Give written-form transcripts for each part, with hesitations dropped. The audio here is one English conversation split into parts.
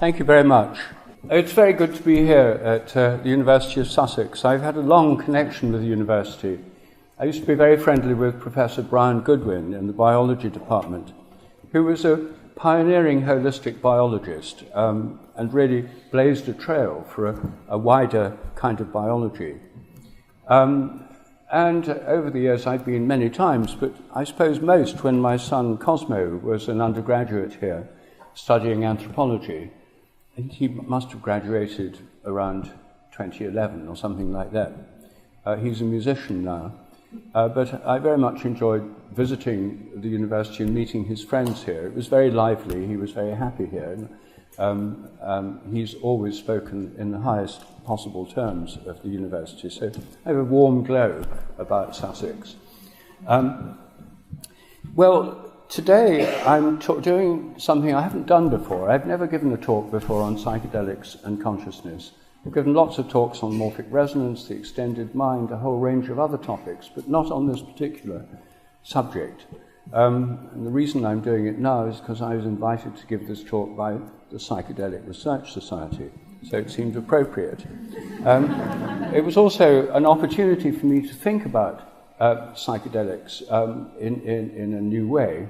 Thank you very much. It's very good to be here at the University of Sussex. I've had a long connection with the university. I used to be very friendly with Professor Brian Goodwin in the biology department, who was a pioneering holistic biologist and really blazed a trail for a wider kind of biology. And over the years I've been many times, but I suppose most when my son Cosmo was an undergraduate here studying anthropology. And he must have graduated around 2011 or something like that. He's a musician now. But I very much enjoyed visiting the university and meeting his friends here. It was very lively. He was very happy here. He's always spoken in the highest possible terms of the university. So I have a warm glow about Sussex. Well, today I'm doing something I haven't done before. I've never given a talk before on psychedelics and consciousness. I've given lots of talks on morphic resonance, the extended mind, a whole range of other topics, but not on this particular subject. And the reason I'm doing it now is because I was invited to give this talk by the Psychedelic Research Society, so it seemed appropriate. It was also an opportunity for me to think about psychedelics in a new way.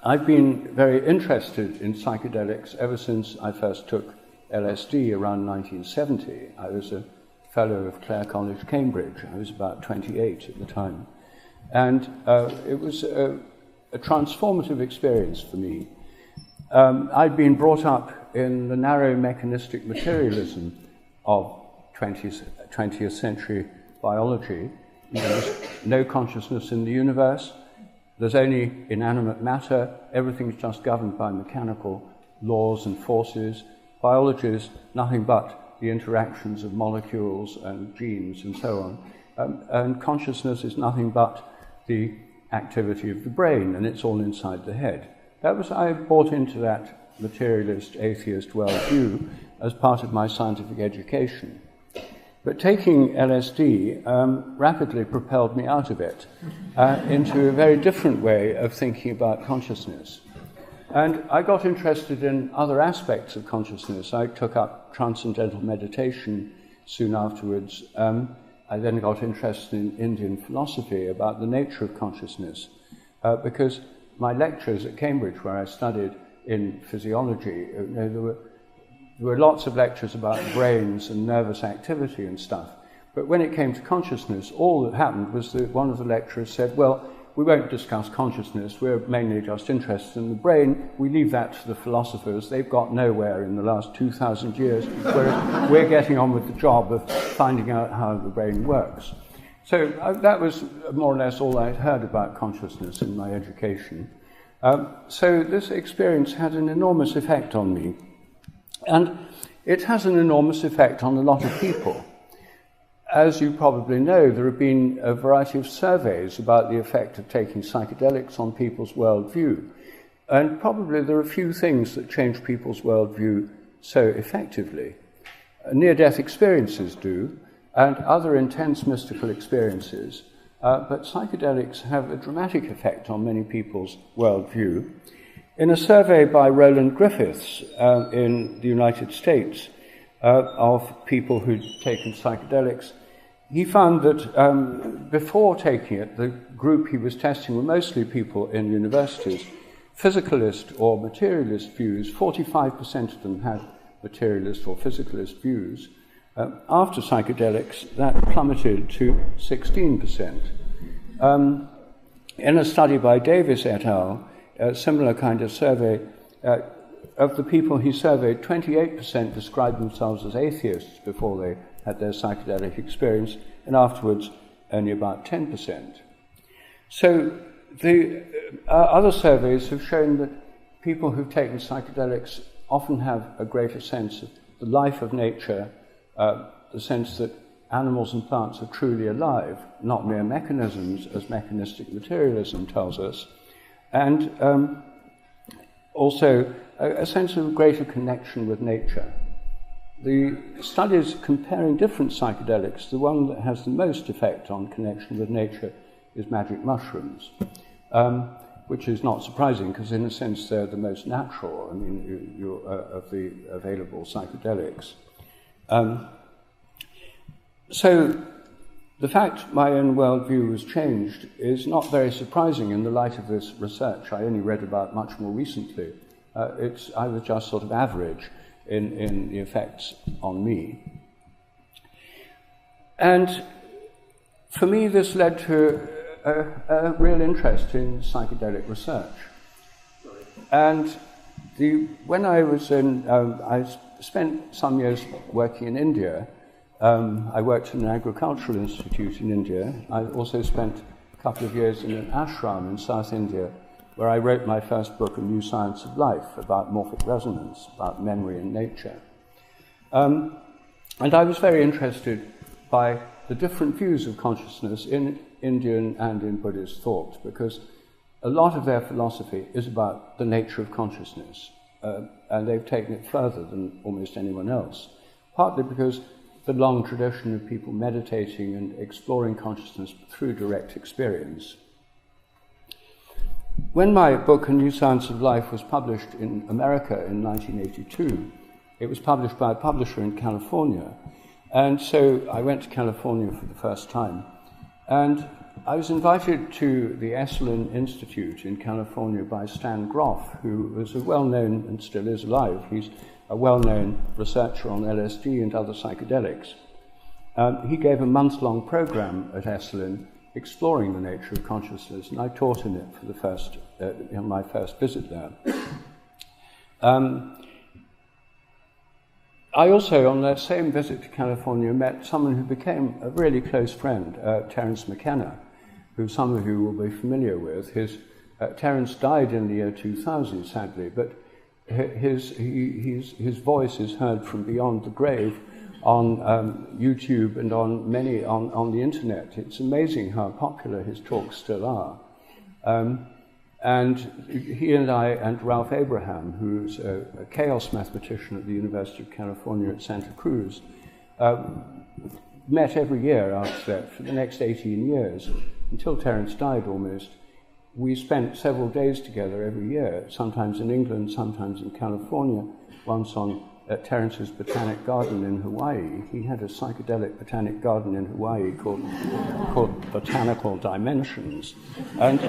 I've been very interested in psychedelics ever since I first took LSD around 1970. I was a fellow of Clare College, Cambridge. I was about 28 at the time. And it was a transformative experience for me. I'd been brought up in the narrow mechanistic materialism of 20th century biology. There's no consciousness in the universe. There's only inanimate matter. Everything's just governed by mechanical laws and forces. Biology is nothing but the interactions of molecules and genes and so on. And consciousness is nothing but the activity of the brain, and it's all inside the head. I bought into that materialist, atheist worldview as part of my scientific education. But taking LSD rapidly propelled me out of it into a very different way of thinking about consciousness. And I got interested in other aspects of consciousness. I took up transcendental meditation soon afterwards. I then got interested in Indian philosophy about the nature of consciousness, because my lectures at Cambridge, where I studied in physiology, there were lots of lectures about brains and nervous activity and stuff. But when it came to consciousness, all that happened was that one of the lecturers said, well, we won't discuss consciousness, we're mainly just interested in the brain, we leave that to the philosophers, they've got nowhere in the last 2,000 years, whereas we're getting on with the job of finding out how the brain works. So that was more or less all I'd heard about consciousness in my education. So this experience had an enormous effect on me. And it has an enormous effect on a lot of people. As you probably know, there have been a variety of surveys about the effect of taking psychedelics on people's worldview. And probably there are few things that change people's worldview so effectively. Near-death experiences do, and other intense mystical experiences. But psychedelics have a dramatic effect on many people's worldview. In a survey by Roland Griffiths in the United States of people who'd taken psychedelics, he found that before taking it, the group he was testing were mostly people in universities. Physicalist or materialist views, 45% of them had materialist or physicalist views. After psychedelics, that plummeted to 16%. In a study by Davis et al., a similar kind of survey, of the people he surveyed, 28% described themselves as atheists before they had their psychedelic experience, and afterwards only about 10%. So the other surveys have shown that people who've taken psychedelics often have a greater sense of the life of nature, the sense that animals and plants are truly alive, not mere mechanisms, as mechanistic materialism tells us, and also a sense of greater connection with nature. The studies comparing different psychedelics, the one that has the most effect on connection with nature is magic mushrooms. which is not surprising because in a sense they're the most natural, I mean, of the available psychedelics. So the fact my own worldview was changed is not very surprising in the light of this research I only read about much more recently. I was just sort of average in the effects on me. And for me, this led to a real interest in psychedelic research. And when I was I spent some years working in India. I worked in an agricultural institute in India. I also spent a couple of years in an ashram in South India, where I wrote my first book, A New Science of Life, about morphic resonance, about memory and nature. And I was very interested by the different views of consciousness in Indian and in Buddhist thought, because a lot of their philosophy is about the nature of consciousness, and they've taken it further than almost anyone else, partly because the long tradition of people meditating and exploring consciousness through direct experience. When my book, A New Science of Life, was published in America in 1982, it was published by a publisher in California. And so I went to California for the first time. And I was invited to the Esalen Institute in California by Stan Groff, who was a well-known, and still is alive, he's a well-known researcher on LSD and other psychedelics. He gave a month-long program at Esalen exploring the nature of consciousness, and I taught in it for the first, my first visit there. I also, on that same visit to California, met someone who became a really close friend, Terence McKenna, who some of you will be familiar with. Terence died in the year 2000, sadly, but his voice is heard from beyond the grave on YouTube and on the internet. It's amazing how popular his talks still are. And he and I and Ralph Abraham, who's a chaos mathematician at the University of California at Santa Cruz, met every year after that for the next 18 years, until Terence died almost. We spent several days together every year, sometimes in England, sometimes in California, once at Terence's botanic garden in Hawaii. He had a psychedelic botanic garden in Hawaii called Botanical Dimensions. And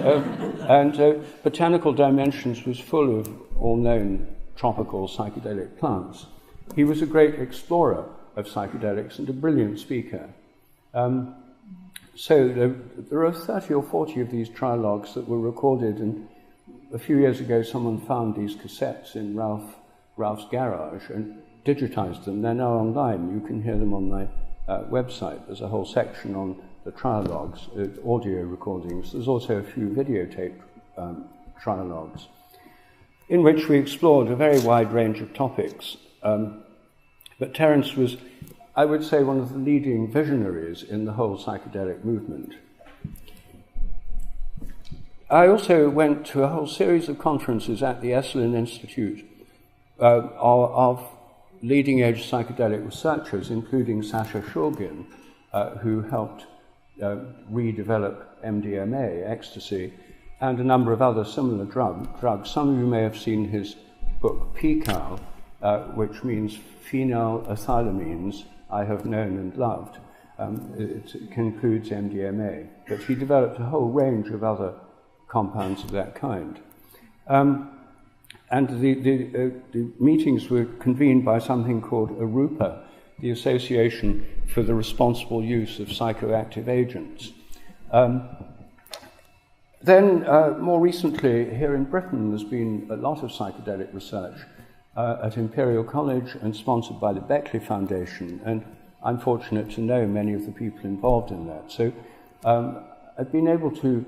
Botanical Dimensions was full of all known tropical psychedelic plants. He was a great explorer of psychedelics and a brilliant speaker. So there are 30 or 40 of these trialogues that were recorded, and a few years ago someone found these cassettes in Ralph's garage and digitized them. They're now online. You can hear them on my website. There's a whole section on the trialogues, audio recordings. There's also a few videotaped trialogues, in which we explored a very wide range of topics. But Terence was, I would say, one of the leading visionaries in the whole psychedelic movement. I also went to a whole series of conferences at the Esalen Institute of leading-edge psychedelic researchers, including Sasha Shulgin, who helped redevelop MDMA, ecstasy, and a number of other similar drugs. Some of you may have seen his book PCAL, which means phenylethylamines I have known and loved. It concludes MDMA, but he developed a whole range of other compounds of that kind. And the meetings were convened by something called ARUPA, the Association for the Responsible Use of Psychoactive Agents. Then, more recently, here in Britain, there's been a lot of psychedelic research at Imperial College and sponsored by the Beckley Foundation, and I'm fortunate to know many of the people involved in that. So I've been able to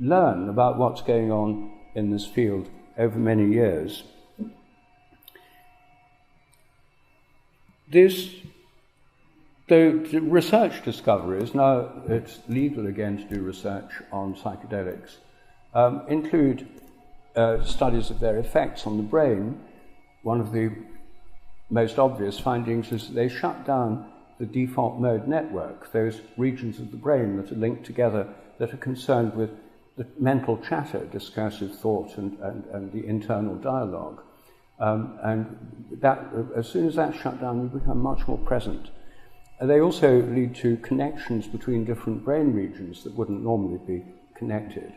learn about what's going on in this field over many years. The research discoveries, now it's legal again to do research on psychedelics, include studies of their effects on the brain. One of the most obvious findings is that they shut down the default mode network, those regions of the brain that are linked together that are concerned with the mental chatter, discursive thought, and the internal dialogue. And that, as soon as that's shut down, you become much more present. They also lead to connections between different brain regions that wouldn't normally be connected.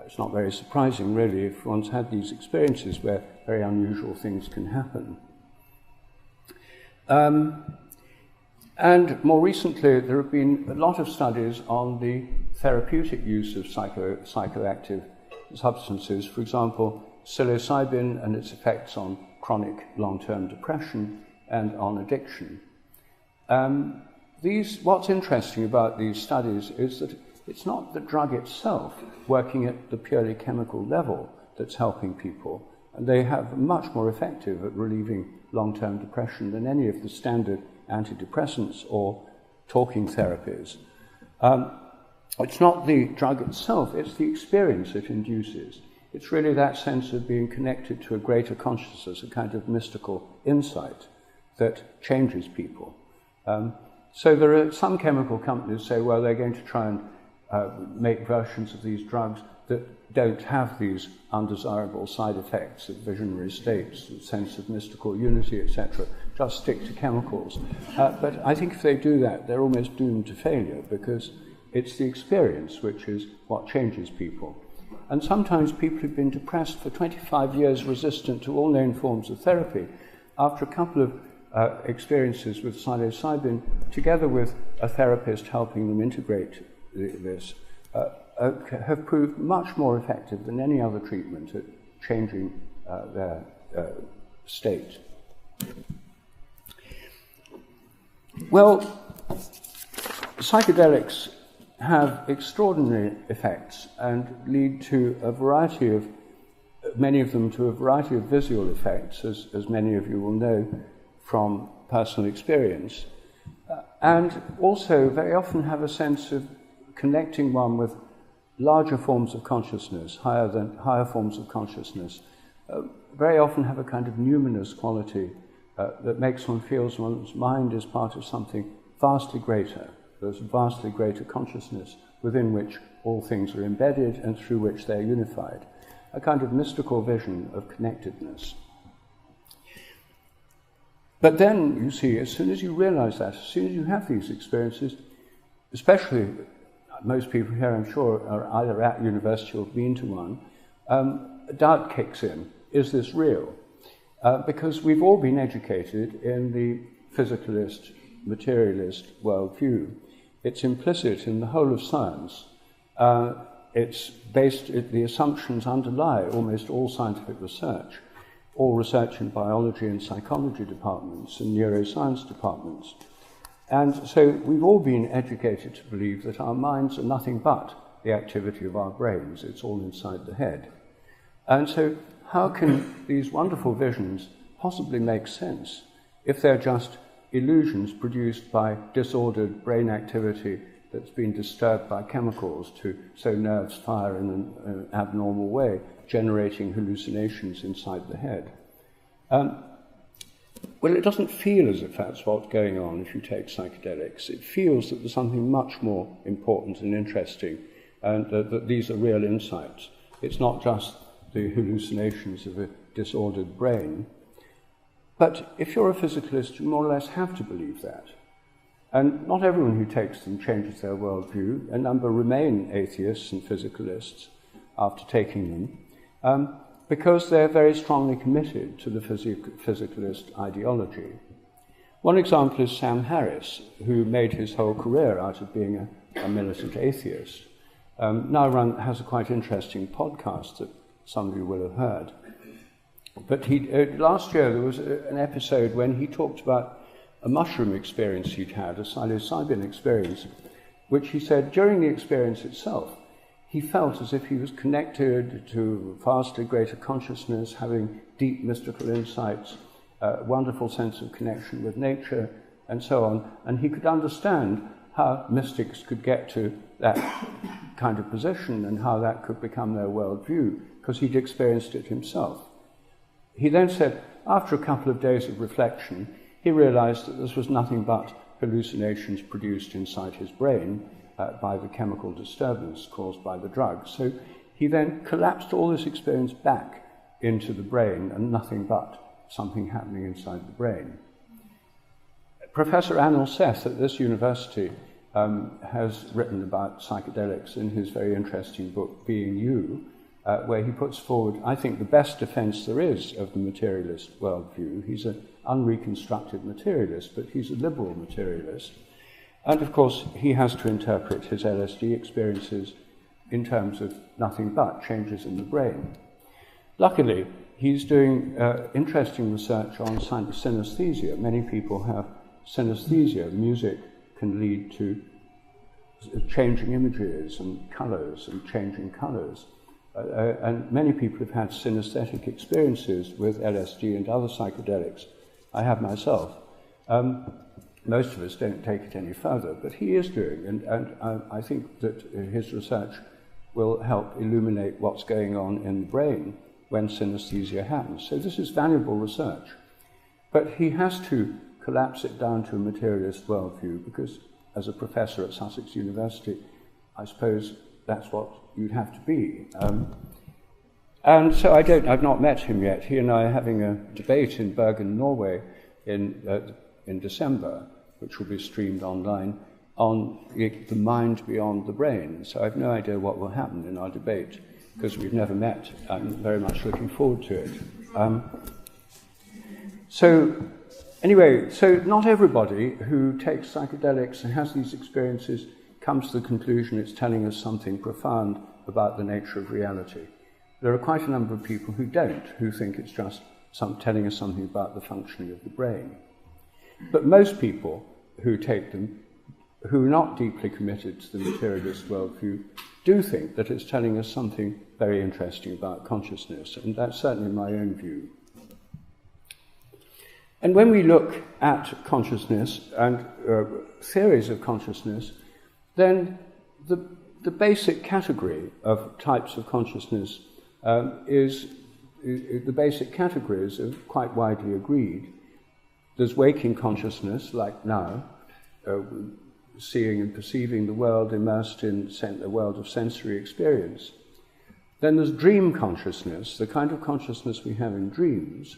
It's not very surprising, really, if one's had these experiences where very unusual things can happen. And more recently, there have been a lot of studies on the therapeutic use of psychoactive substances. For example, psilocybin and its effects on chronic long-term depression and on addiction. What's interesting about these studies is that it's not the drug itself working at the purely chemical level that's helping people, and they have much more effective at relieving long-term depression than any of the standard antidepressants or talking therapies. It's not the drug itself, it's the experience it induces. It's really that sense of being connected to a greater consciousness, a kind of mystical insight that changes people. So there are some chemical companies say, well, they're going to try and make versions of these drugs that don't have these undesirable side effects of visionary states, a sense of mystical unity, etc. Just stick to chemicals. But I think if they do that, they're almost doomed to failure, because it's the experience which is what changes people. And sometimes people who've been depressed for 25 years, resistant to all known forms of therapy, after a couple of experiences with psilocybin, together with a therapist helping them integrate this, have proved much more effective than any other treatment at changing their state. Well, psychedelics have extraordinary effects and lead to many of them to a variety of visual effects, as many of you will know from personal experience, and also very often have a sense of connecting one with larger forms of consciousness, higher forms of consciousness, very often have a kind of numinous quality that makes one feel one's mind is part of something vastly greater. There's a vastly greater consciousness within which all things are embedded and through which they're unified. A kind of mystical vision of connectedness. But then, you see, as soon as you realize that, as soon as you have these experiences, especially most people here, I'm sure, are either at university or been to one, doubt kicks in. Is this real? Because we've all been educated in the physicalist, materialist worldview. It's implicit in the whole of science. It's based, the assumptions underlie almost all scientific research, all research in biology and psychology departments and neuroscience departments. And so we've all been educated to believe that our minds are nothing but the activity of our brains. It's all inside the head. And so how can these wonderful visions possibly make sense if they're just illusions produced by disordered brain activity that's been disturbed by chemicals so nerves fire in an abnormal way, generating hallucinations inside the head? Well, it doesn't feel as if that's what's going on if you take psychedelics. It feels that there's something much more important and interesting, and that these are real insights. It's not just the hallucinations of a disordered brain. But if you're a physicalist, you more or less have to believe that. And not everyone who takes them changes their worldview. A number remain atheists and physicalists after taking them, because they're very strongly committed to the physicalist ideology. One example is Sam Harris, who made his whole career out of being a militant atheist. Now has a quite interesting podcast that some of you will have heard. But last year there was an episode when he talked about a mushroom experience he'd had, a psilocybin experience, which he said during the experience itself, he felt as if he was connected to vastly greater consciousness, having deep mystical insights, a wonderful sense of connection with nature, and so on. And he could understand how mystics could get to that kind of position and how that could become their worldview, because he'd experienced it himself. He then said, after a couple of days of reflection, he realized that this was nothing but hallucinations produced inside his brain, by the chemical disturbance caused by the drug. So he then collapsed all this experience back into the brain and nothing but something happening inside the brain. Professor Anil Seth at this university has written about psychedelics in his very interesting book, Being You, where he puts forward, I think, the best defense there is of the materialist worldview. He's an unreconstructed materialist, but he's a liberal materialist. And of course, he has to interpret his LSD experiences in terms of nothing but changes in the brain. Luckily, he's doing interesting research on synesthesia. Many people have synesthesia. Music can lead to changing images and colours and changing colours. And many people have had synesthetic experiences with LSD and other psychedelics. I have myself. Most of us don't take it any further, but he is doing, and I think that his research will help illuminate what's going on in the brain when synesthesia happens. So this is valuable research. But he has to collapse it down to a materialist worldview, because as a professor at Sussex University, I suppose that's what you'd have to be. And so I've not met him yet. He and I are having a debate in Bergen, Norway in December, which will be streamed online, on the mind beyond the brain. So I have no idea what will happen in our debate, because we've never met. I'm very much looking forward to it. So not everybody who takes psychedelics and has these experiences comes to the conclusion it's telling us something profound about the nature of reality. There are quite a number of people who don't, who think it's just telling us something about the functioning of the brain. But most people who take them, who are not deeply committed to the materialist worldview, do think that it's telling us something very interesting about consciousness, and that's certainly my own view. And when we look at consciousness and theories of consciousness, then the basic category of types of consciousness the basic categories are quite widely agreed. There's waking consciousness, like now, seeing and perceiving the world immersed in the world of sensory experience. Then there's dream consciousness, the kind of consciousness we have in dreams.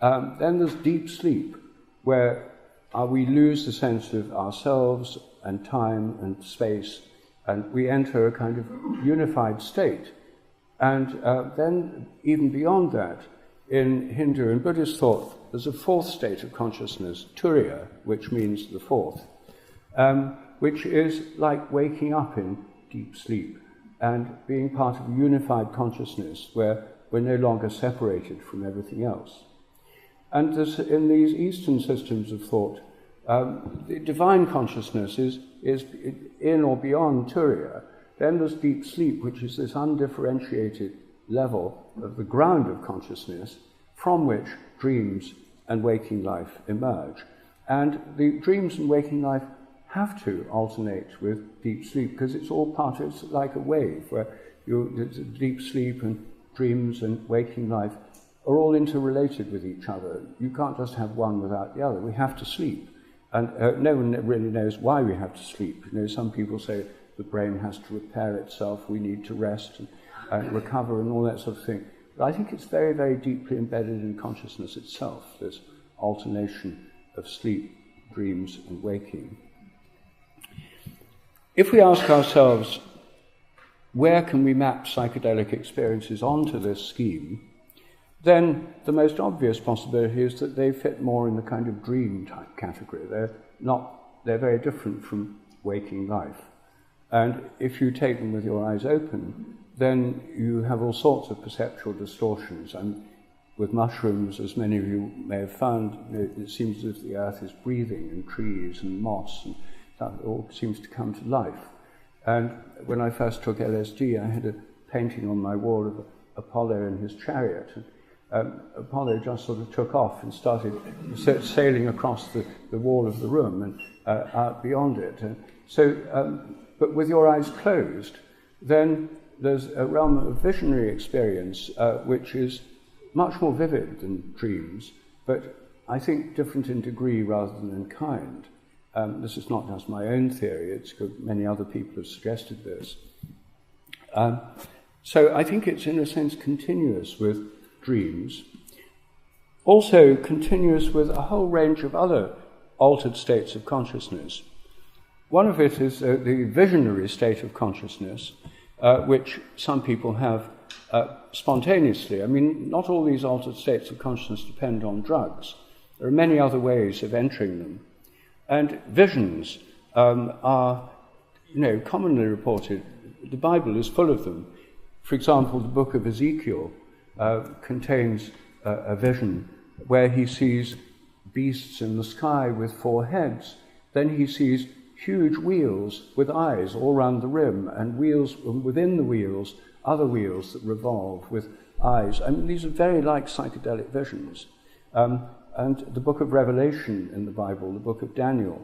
Then there's deep sleep, where we lose the sense of ourselves and time and space, and we enter a kind of unified state. And then, even beyond that, in Hindu and Buddhist thought, there's a fourth state of consciousness, turiya, which means the fourth, which is like waking up in deep sleep and being part of a unified consciousnness where we're no longer separated from everything else. And in these Eastern systems of thought, the divine consciousness is in or beyond turiya. Then there's deep sleep, which is this undifferentiated level of the ground of consciousness from which dreams and waking life emerge. And the dreams and waking life have to alternate with deep sleep, because it's all part of, it's like a wave, where deep sleep and dreams and waking life are all interrelated with each other. You can't just have one without the other. We have to sleep. And no one really knows why we have to sleep. You know, some people say the brain has to repair itself, we need to rest and recover and all that sort of thing. But I think it's very, very deeply embedded in consciousness itself, this alternation of sleep, dreams and waking. If we ask ourselves, where can we map psychedelic experiences onto this scheme, then the most obvious possibility is that they fit more in the kind of dream type category. They're very different from waking life. And if you take them with your eyes open, then you have all sorts of perceptual distortions. And with mushrooms, as many of you may have found, it seems as if the earth is breathing, and trees and moss and stuff, it all seems to come to life. And when I first took LSD, I had a painting on my wall of Apollo in his chariot. And Apollo just sort of took off and started sailing across the wall of the room and out beyond it. And so, but with your eyes closed, then there's a realm of visionary experience which is much more vivid than dreams, but I think different in degree rather than in kind. This is not just my own theory, it's good, many other people have suggested this. So I think it's in a sense continuous with dreams, also continuous with a whole range of other altered states of consciousness. One of it is the visionary state of consciousness, which some people have spontaneously. I mean, not all these altered states of consciousness depend on drugs. There are many other ways of entering them. And visions are, commonly reported. The Bible is full of them. For example, the book of Ezekiel contains a vision where he sees beasts in the sky with 4 heads. Then he sees huge wheels with eyes all round the rim, and wheels within the wheels, other wheels that revolve with eyes. I mean, these are very like psychedelic visions. And the book of Revelation in the Bible, the book of Daniel,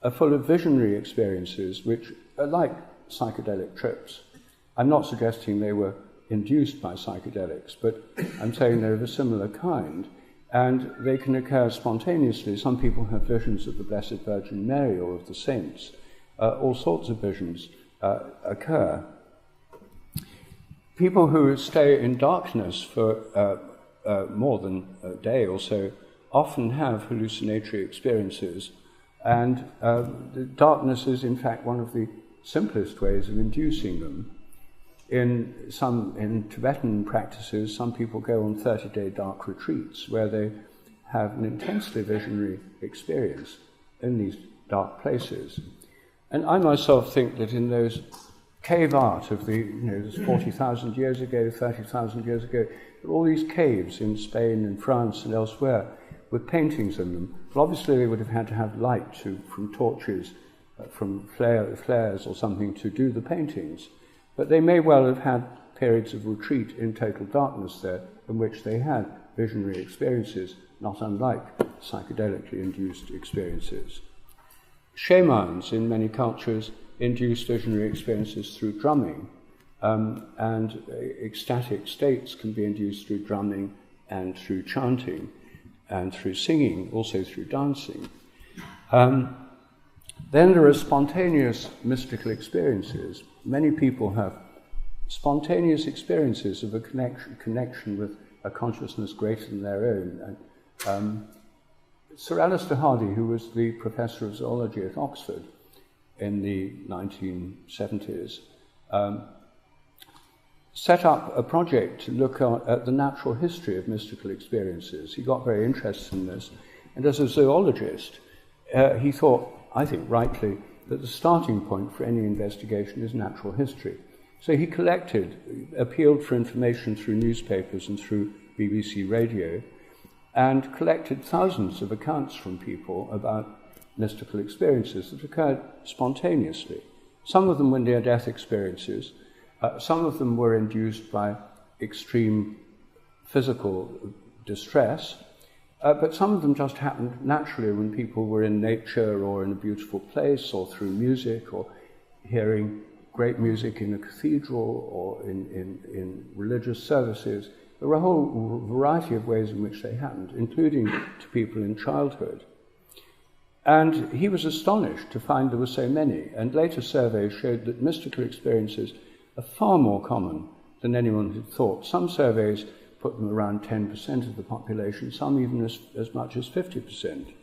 are full of visionary experiences which are like psychedelic trips. I'm not suggesting they were induced by psychedelics, but I'm saying they're of a similar kind, and they can occur spontaneously. Some people have visions of the Blessed Virgin Mary or of the saints. All sorts of visions occur. People who stay in darkness for more than a day or so often have hallucinatory experiences, and the darkness is in fact one of the simplest ways of inducing them. In Tibetan practices, some people go on 30-day dark retreats where they have an intensely visionary experience in these dark places. And I myself think that in those cave art of there's 40,000 years ago, 30,000 years ago, there are all these caves in Spain and France and elsewhere with paintings in them. Well, obviously they would have had to have light from torches, from flares or something to do the paintings. But they may well have had periods of retreat in total darkness there, in which they had visionary experiences, not unlike psychedelically induced experiences. Shamans in many cultures induce visionary experiences through drumming, and ecstatic states can be induced through drumming and through chanting and through singing, also through dancing. Then there are spontaneous mystical experiences. Many people have spontaneous experiences of a connection with a consciousness greater than their own. And Sir Alister Hardy, who was the professor of zoology at Oxford in the 1970s, set up a project to look at the natural history of mystical experiences. He got very interested in this, and as a zoologist, he thought, I think rightly, that the starting point for any investigation is natural history. So he appealed for information through newspapers and through BBC radio, and collected thousands of accounts from people about mystical experiences that occurred spontaneously. Some of them were near-death experiences. Some of them were induced by extreme physical distress. But some of them just happened naturally when people were in nature or in a beautiful place or through music or hearing great music in a cathedral or in religious services. There were a whole variety of ways in which they happened, including to people in childhood. And he was astonished to find there were so many, and later surveys showed that mystical experiences are far more common than anyone had thought. Some surveys put them around 10% of the population, some even as much as 50%.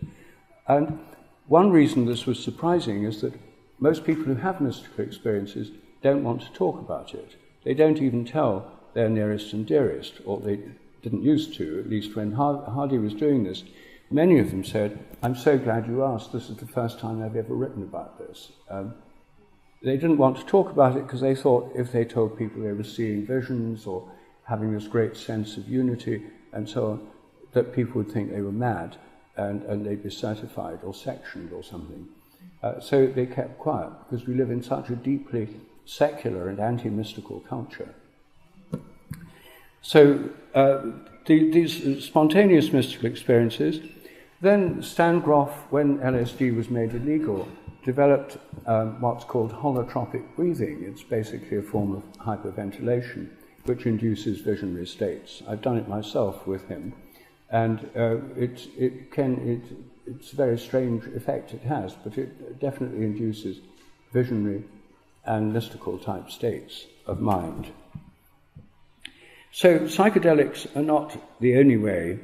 And one reason this was surprising is that most people who have mystical experiences don't want to talk about it. They don't even tell their nearest and dearest, or they didn't used to, at least when Hardy was doing this. Many of them said, "I'm so glad you asked, this is the first time I've ever written about this." They didn't want to talk about it because they thought if they told people they were seeing visions or having this great sense of unity and so on, that people would think they were mad and they'd be certified or sectioned or something. So they kept quiet because we live in such a deeply secular and anti-mystical culture. So these spontaneous mystical experiences, then Stan Grof, when LSD was made illegal, developed what's called holotropic breathing. It's basically a form of hyperventilation which induces visionary states. I've done it myself with him, and it it's a very strange effect it has, but it definitely induces visionary and mystical type states of mind. So psychedelics are not the only way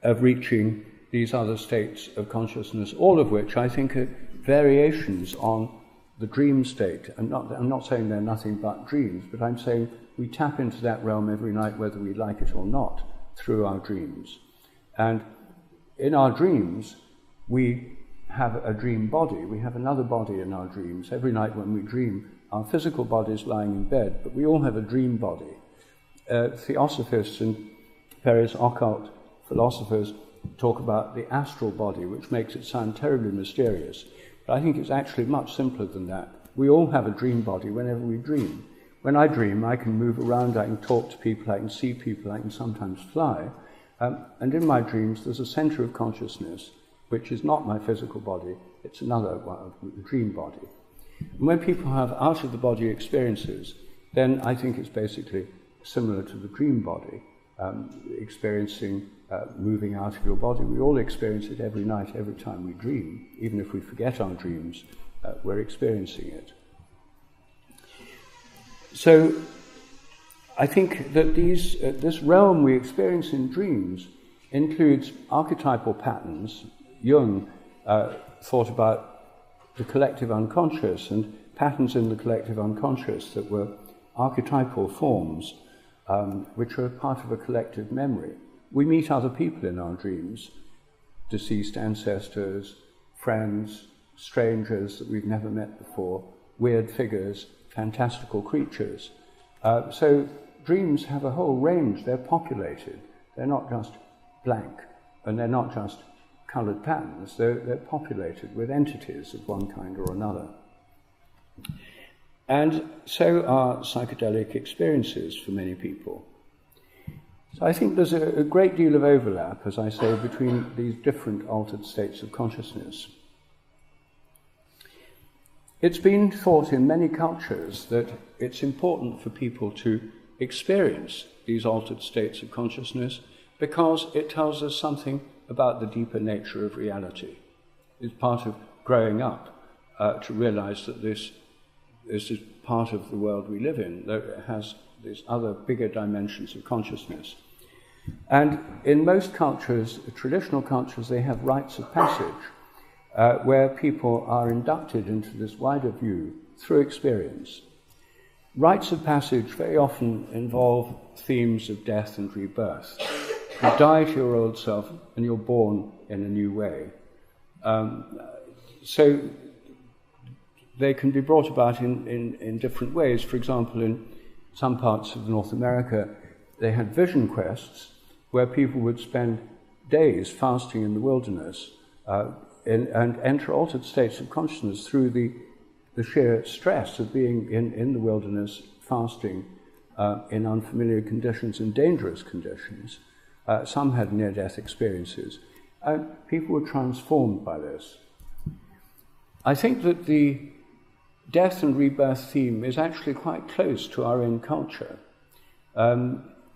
of reaching these other states of consciousness, all of which I think are variations on the dream state. I'm not saying they're nothing but dreams, but I'm saying we tap into that realm every night, whether we like it or not, through our dreams. And in our dreams, we have a dream body. We have another body in our dreams. Every night when we dream, our physical body is lying in bed, but we all have a dream body. Theosophists and various occult philosophers talk about the astral body, which makes it sound terribly mysterious. But I think it's actually much simpler than that. We all have a dream body whenever we dream. When I dream, I can move around, I can talk to people, I can see people, I can sometimes fly. And in my dreams, there's a center of consciousness, which is not my physical body, it's another one, a dream body. And when people have out-of-the-body experiences, then I think it's basically similar to the dream body, experiencing moving out of your body. We all experience it every night, every time we dream. Even if we forget our dreams, we're experiencing it. So I think that this realm we experience in dreams includes archetypal patterns. Jung thought about the collective unconscious and patterns in the collective unconscious that were archetypal forms, which are part of a collective memory. We meet other people in our dreams, deceased ancestors, friends, strangers that we've never met before, weird figures, fantastical creatures. So dreams have a whole range. They're populated. They're not just blank, and they're not just coloured patterns. They're populated with entities of one kind or another. And so are psychedelic experiences for many people. So I think there's a great deal of overlap, as I say, between these different altered states of consciousness. It's been thought in many cultures that it's important for people to experience these altered states of consciousness because it tells us something about the deeper nature of reality. It's part of growing up to realize that this is part of the world we live in, that it has these other bigger dimensions of consciousness. And in most cultures, traditional cultures, they have rites of passage where people are inducted into this wider view through experience. Rites of passage very often involve themes of death and rebirth. You die to your old self and you're born in a new way. So they can be brought about in different ways. For example, in some parts of North America, they had vision quests where people would spend days fasting in the wilderness and enter altered states of consciousness through the sheer stress of being in the wilderness, fasting in unfamiliar conditions and dangerous conditions. Some had near-death experiences. People were transformed by this. I think that the death and rebirth theme is actually quite close to our own culture.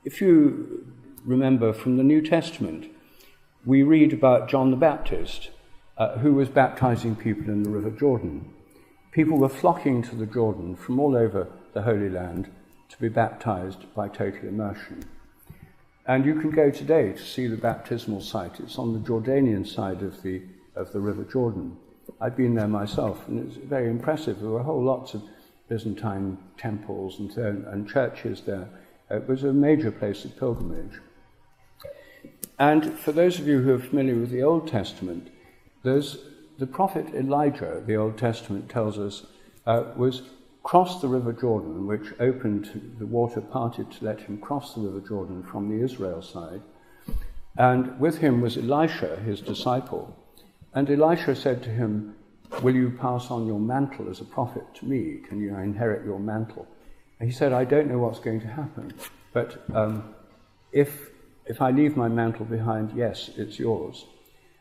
If you remember from the New Testament, we read about John the Baptist, who was baptizing people in the River Jordan. People were flocking to the Jordan from all over the Holy Land to be baptized by total immersion. And you can go today to see the baptismal site. It's on the Jordanian side of the River Jordan. I've been there myself, and it's very impressive. There were whole lots of Byzantine temples and churches there. It was a major place of pilgrimage. And for those of you who are familiar with the Old Testament, the prophet Elijah, the Old Testament tells us, was crossed the River Jordan, which opened, the water parted to let him cross the River Jordan from the Israel side. And with him was Elisha, his disciple. And Elisha said to him, "Will you pass on your mantle as a prophet to me? Can you inherit your mantle?" And he said, "I don't know what's going to happen, but if I leave my mantle behind, yes, it's yours."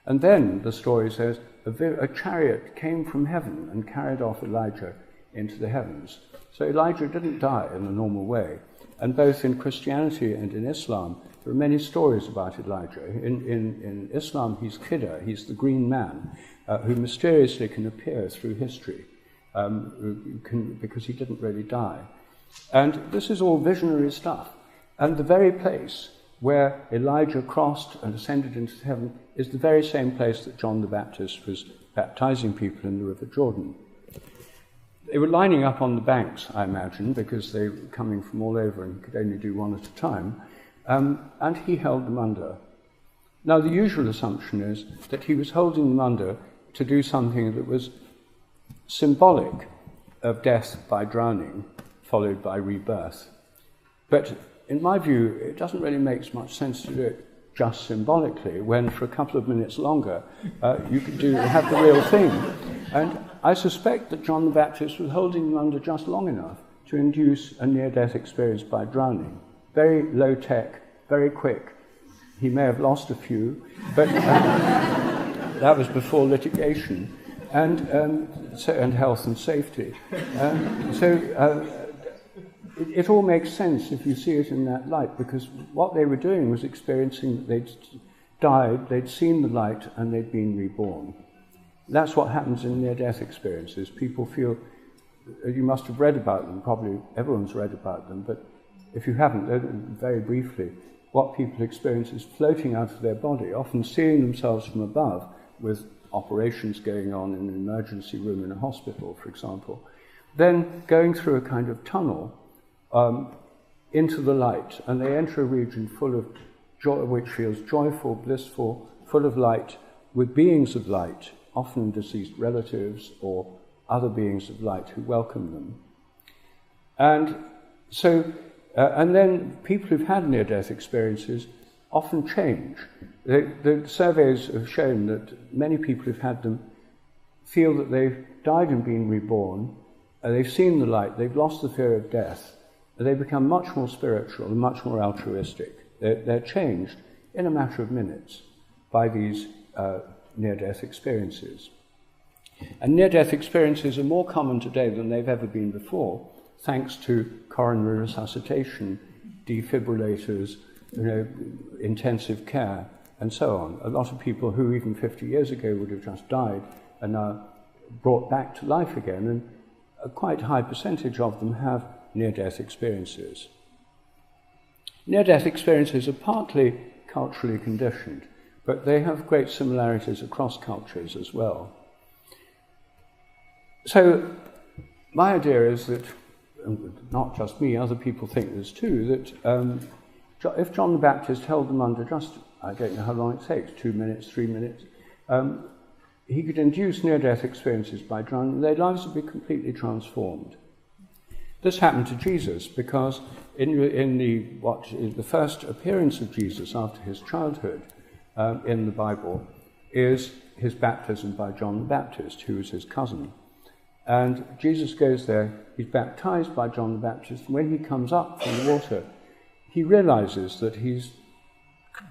And then the story says, a chariot came from heaven and carried off Elijah into the heavens. So Elijah didn't die in the normal way. And both in Christianity and in Islam, There are many stories about Elijah. In Islam, he's Khidr, he's the green man, who mysteriously can appear through history because he didn't really die. And this is all visionary stuff. And the very place where Elijah crossed and ascended into heaven is the very same place that John the Baptist was baptizing people in the River Jordan. They were lining up on the banks, I imagine, because they were coming from all over and could only do one at a time, and he held them under. Now, the usual assumption is that he was holding them under to do something that was symbolic of death by drowning, followed by rebirth. But in my view, it doesn't really make much sense to do it just symbolically, when for a couple of minutes longer you could have the real thing. And I suspect that John the Baptist was holding them under just long enough to induce a near-death experience by drowning. Very low-tech, very quick. He may have lost a few, but that was before litigation and health and safety. It all makes sense if you see it in that light, because what they were doing was experiencing that they'd died, they'd seen the light, and they'd been reborn. That's what happens in near-death experiences. People feel, you must have read about them, probably everyone's read about them, but if you haven't, very briefly, what people experience is floating out of their body, often seeing themselves from above, with operations going on in an emergency room in a hospital, for example, then going through a kind of tunnel into the light, and they enter a region full of joy, which feels joyful, blissful, full of light, with beings of light, often deceased relatives or other beings of light who welcome them. And so, and then people who've had near-death experiences often change. The surveys have shown that many people who've had them feel that they've died and been reborn, they've seen the light, they've lost the fear of death, they become much more spiritual and much more altruistic. They're changed in a matter of minutes by these near-death experiences. And near-death experiences are more common today than they've ever been before, thanks to coronary resuscitation, defibrillators, intensive care, and so on. A lot of people who even 50 years ago would have just died are now brought back to life again, and a quite high percentage of them have near-death experiences. Near-death experiences are partly culturally conditioned, but they have great similarities across cultures as well. So my idea is that, not just me, other people think this too, that if John the Baptist held them under just, I don't know how long it takes, 2 minutes, 3 minutes, he could induce near-death experiences by drowning, their lives would be completely transformed. This happened to Jesus because in the first appearance of Jesus after his childhood in the Bible is his baptism by John the Baptist, who was his cousin. And Jesus goes there, he's baptized by John the Baptist, and when he comes up from the water, he realizes that he's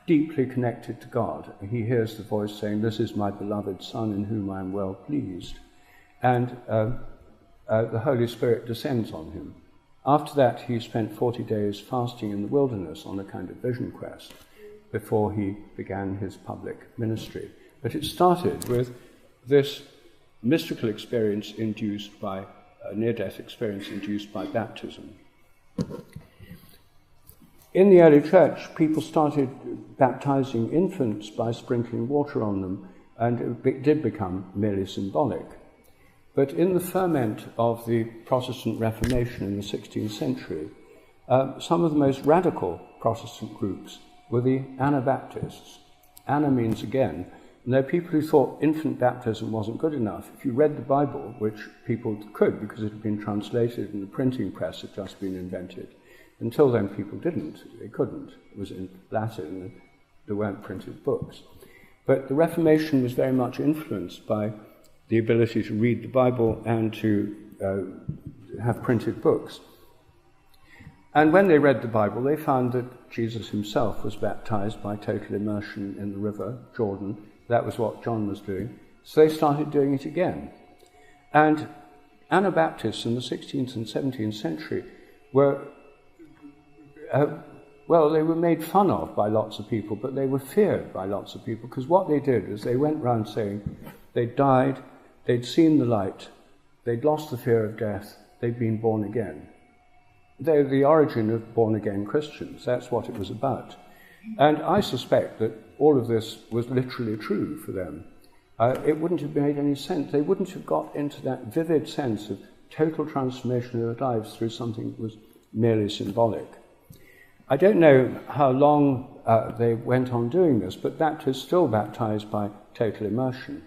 deeply connected to God. He hears the voice saying, "This is my beloved Son in whom I am well pleased." And the Holy Spirit descends on him. After that, he spent 40 days fasting in the wilderness on a kind of vision quest before he began his public ministry. But it started with this mystical experience induced by, a near-death experience induced by baptism. In the early church, people started baptizing infants by sprinkling water on them, and it did become merely symbolic. But in the ferment of the Protestant Reformation in the 16th century, some of the most radical Protestant groups were the Anabaptists. Ana means again, and they're people who thought infant baptism wasn't good enough. If you read the Bible, which people could because it had been translated and the printing press had just been invented, until then people didn't, they couldn't. It was in Latin and there weren't printed books. But the Reformation was very much influenced by the ability to read the Bible and to have printed books. And when they read the Bible, they found that Jesus himself was baptized by total immersion in the river Jordan. That was what John was doing. So they started doing it again. And Anabaptists in the 16th and 17th century were well, they were made fun of by lots of people, but they were feared by lots of people, because what they did is they went round saying they'd died, they'd seen the light, they'd lost the fear of death, they'd been born again. They're the origin of born-again Christians. That's what it was about. And I suspect that all of this was literally true for them. It wouldn't have made any sense. They wouldn't have got into that vivid sense of total transformation of their lives through something that was merely symbolic. I don't know how long they went on doing this, but Baptists still baptize by total immersion.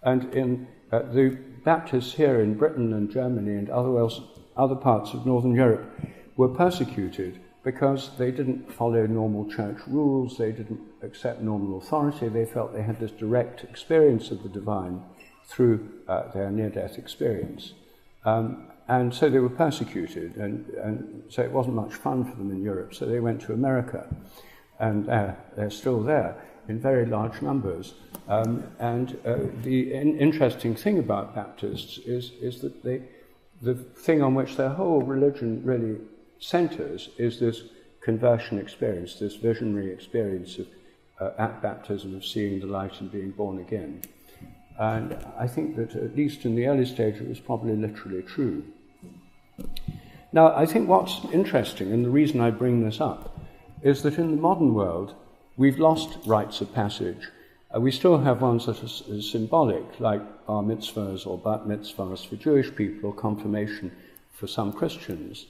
And in the Baptists here in Britain and Germany and other parts of Northern Europe were persecuted because they didn't follow normal church rules, they didn't accept normal authority, they felt they had this direct experience of the divine through their near-death experience. And so they were persecuted, and so it wasn't much fun for them in Europe, so they went to America, and they're still there in very large numbers. The interesting thing about Baptists is that the thing on which their whole religion really centers is this conversion experience, this visionary experience of, at baptism, of seeing the light and being born again. And I think that, at least in the early stage, it was probably literally true. Now, I think what's interesting, and the reason I bring this up, is that in the modern world, we've lost rites of passage. We still have ones that are symbolic, like bar mitzvahs or bat mitzvahs for Jewish people, or confirmation for some Christians.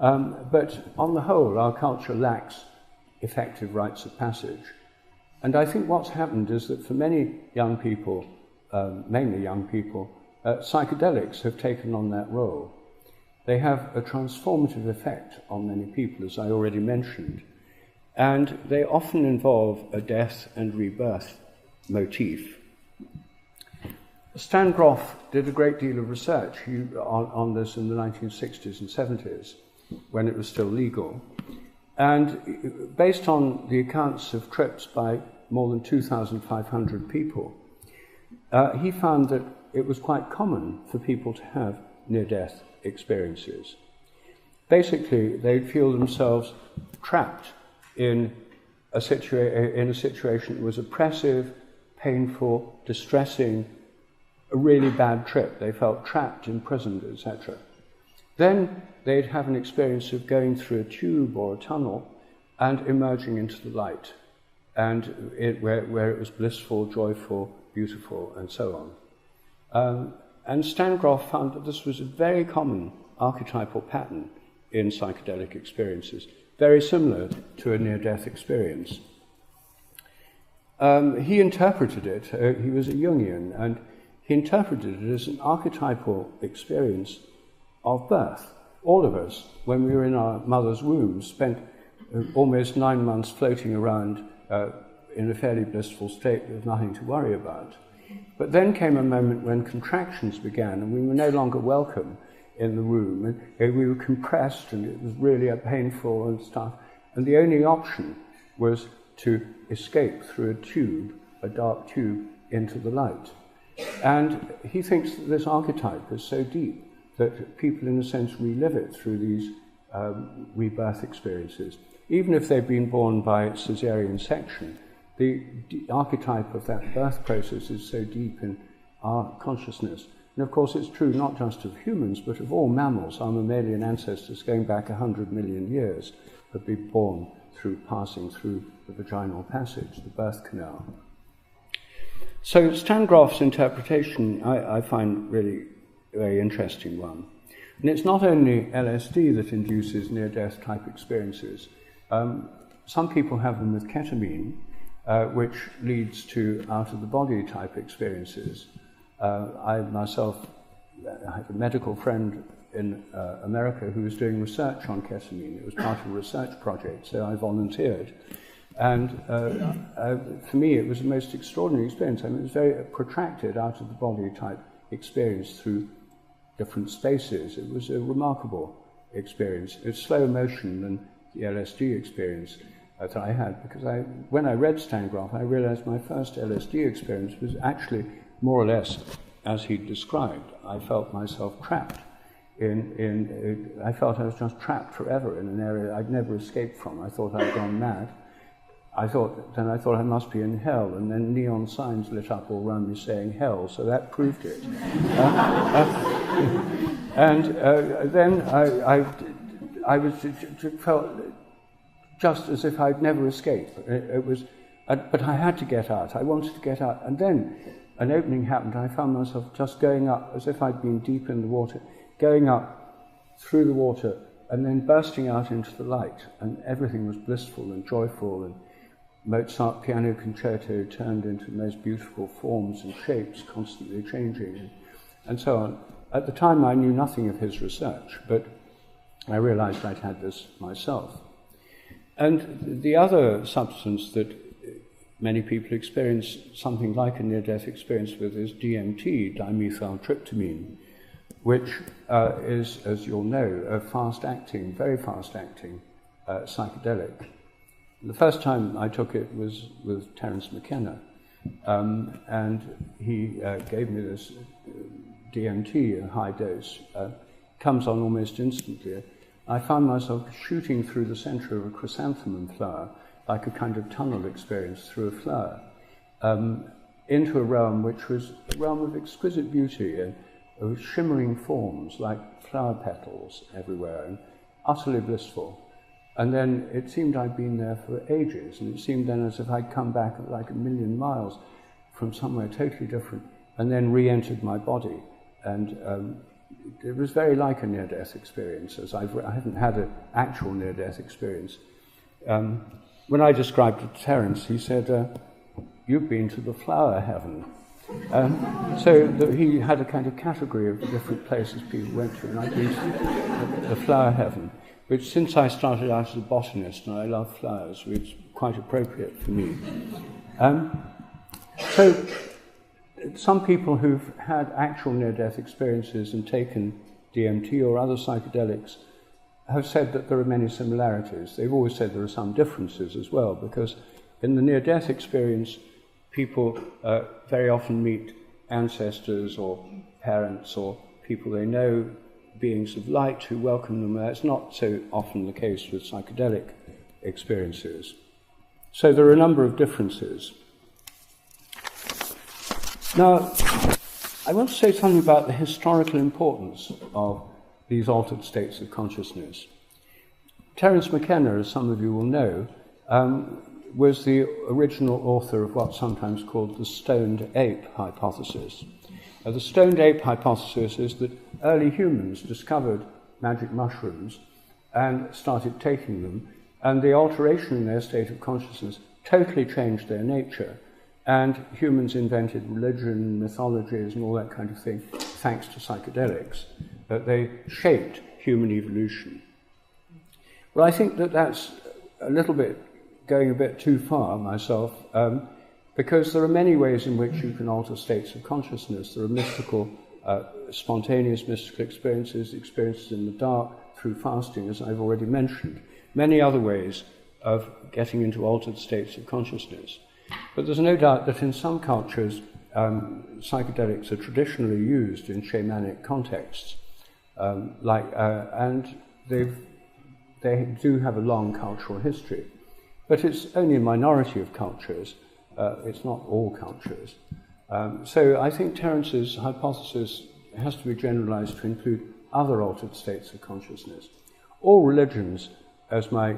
But on the whole, our culture lacks effective rites of passage. And I think what's happened is that for many young people, mainly young people, psychedelics have taken on that role. They have a transformative effect on many people, as I already mentioned, and they often involve a death and rebirth motif. Stan Grof did a great deal of research on this in the 1960s and 70s, when it was still legal. And based on the accounts of trips by more than 2,500 people, he found that it was quite common for people to have near-death experiences. Basically, they'd feel themselves trapped in a situation that was oppressive, painful, distressing, a really bad trip. They felt trapped, imprisoned, etc. Then they'd have an experience of going through a tube or a tunnel and emerging into the light, and where it was blissful, joyful, beautiful, and so on. And Stan Grof found that this was a very common archetypal pattern in psychedelic experiences, very similar to a near-death experience. He interpreted it, he was a Jungian, and he interpreted it as an archetypal experience of birth. All of us, when we were in our mother's womb, spent almost 9 months floating around in a fairly blissful state with nothing to worry about. But then came a moment when contractions began, and we were no longer welcome in the womb, and we were compressed, and it was really painful and stuff. And the only option was to escape through a tube, a dark tube, into the light. And he thinks that this archetype is so deep that people, in a sense, relive it through these rebirth experiences. Even if they've been born by caesarean section, the archetype of that birth process is so deep in our consciousness. And of course it's true not just of humans, but of all mammals. Our mammalian ancestors, going back 100 million years, have been born through passing through the vaginal passage, the birth canal. So Stan Grof's interpretation I find really a very interesting one. And it's not only LSD that induces near-death type experiences. Some people have them with ketamine, which leads to out-of-the-body type experiences. I myself have a medical friend in America who was doing research on ketamine. It was part of a research project, so I volunteered. And for me, it was the most extraordinary experience. I mean, it was very protracted out-of-the-body type experience through different spaces. It was a remarkable experience. It's slower motion than the LSD experience that I had, because when I read Stan Grof, I realized my first LSD experience was actually more or less as he described. I felt myself trapped I felt I was just trapped forever in an area I'd never escaped from. I thought I'd gone mad. I thought I must be in hell, and then neon signs lit up all around me saying hell, so that proved it. Then I felt just as if I'd never escape. But I had to get out. I wanted to get out. And then an opening happened. I found myself just going up as if I'd been deep in the water, going up through the water and then bursting out into the light. And everything was blissful and joyful, and Mozart piano concerto turned into the most beautiful forms and shapes, constantly changing, and so on. At the time, I knew nothing of his research, but I realized I'd had this myself. And the other substance that many people experience something like a near-death experience with is DMT, dimethyltryptamine, which is, as you'll know, a fast-acting, very fast-acting psychedelic. The first time I took it was with Terence McKenna, and he gave me this DMT, a high dose. Comes on almost instantly. I found myself shooting through the center of a chrysanthemum flower, like a kind of tunnel experience through a flower, into a realm which was a realm of exquisite beauty, of shimmering forms like flower petals everywhere, and utterly blissful. And then it seemed I'd been there for ages, and it seemed then as if I'd come back like 1,000,000 miles from somewhere totally different, and then re-entered my body. And it was very like a near-death experience, as I haven't had an actual near-death experience. When I described it to Terence, he said, "You've been to the flower heaven." So he had a kind of category of the different places people went to, and I'd been to the flower heaven, which, since I started out as a botanist and I love flowers, was quite appropriate for me. So some people who've had actual near-death experiences and taken DMT or other psychedelics have said that there are many similarities. They've always said there are some differences as well, because in the near-death experience, people very often meet ancestors or parents or people they know, beings of light who welcome them. That's not so often the case with psychedelic experiences. So there are a number of differences. Now, I want to say something about the historical importance of these altered states of consciousness. Terence McKenna, as some of you will know, was the original author of what's sometimes called the stoned ape hypothesis. The stoned ape hypothesis is that early humans discovered magic mushrooms and started taking them, and the alteration in their state of consciousness totally changed their nature, and humans invented religion, mythologies, and all that kind of thing, thanks to psychedelics. They shaped human evolution. Well, I think that that's a little bit going a bit too far myself, because there are many ways in which you can alter states of consciousness. There are mystical, spontaneous mystical experiences, experiences in the dark, through fasting, as I've already mentioned. Many other ways of getting into altered states of consciousness. But there's no doubt that in some cultures, psychedelics are traditionally used in shamanic contexts, and they do have a long cultural history. But it's only a minority of cultures. It's not all cultures. So I think Terence's hypothesis has to be generalized to include other altered states of consciousness. All religions, as my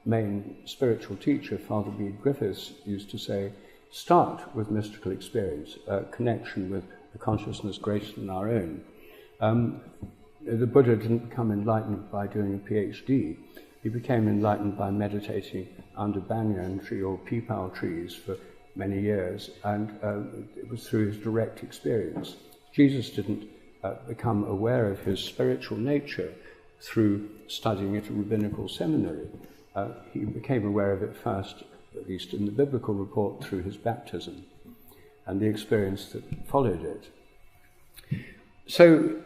main spiritual teacher, Father Bede Griffiths, used to say, start with mystical experience, a connection with a consciousness greater than our own. The Buddha didn't become enlightened by doing a PhD. He became enlightened by meditating under banyan tree or peepal trees for many years, and it was through his direct experience. Jesus didn't become aware of his spiritual nature through studying at a rabbinical seminary. He became aware of it first, at least in the biblical report, through his baptism and the experience that followed it. So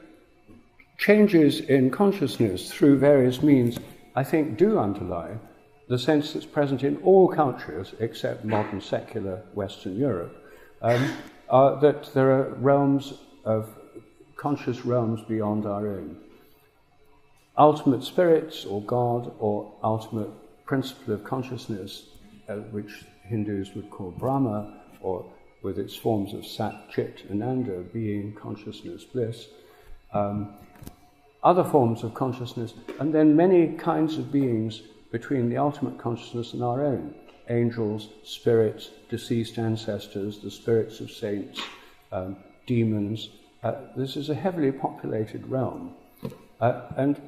changes in consciousness through various means, I think, do underlie the sense that's present in all cultures except modern secular Western Europe, that there are realms of conscious realms beyond our own. ultimate spirits or God or ultimate principle of consciousness, which Hindus would call Brahma, or with its forms of Sat, Chit, Ananda, being, consciousness, bliss, other forms of consciousness, and then many kinds of beings between the ultimate consciousness and our own. Angels, spirits, deceased ancestors, the spirits of saints, demons. This is a heavily populated realm. And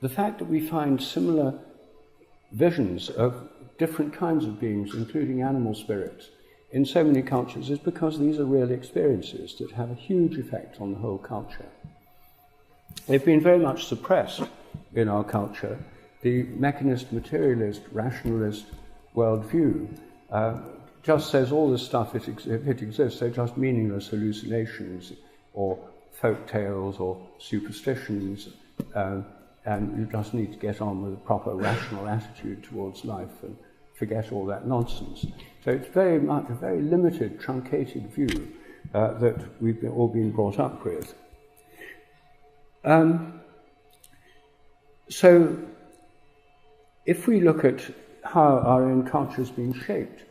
the fact that we find similar visions of different kinds of beings, including animal spirits, in so many cultures is because these are real experiences that have a huge effect on the whole culture. They've been very much suppressed in our culture. The mechanist, materialist, rationalist worldview just says all this stuff, if it exists, they're just meaningless hallucinations or folk tales or superstitions, and you just need to get on with a proper rational attitude towards life and forget all that nonsense. So it's very much a very limited, truncated view that we've all been brought up with. So if we look at how our own culture has been shaped,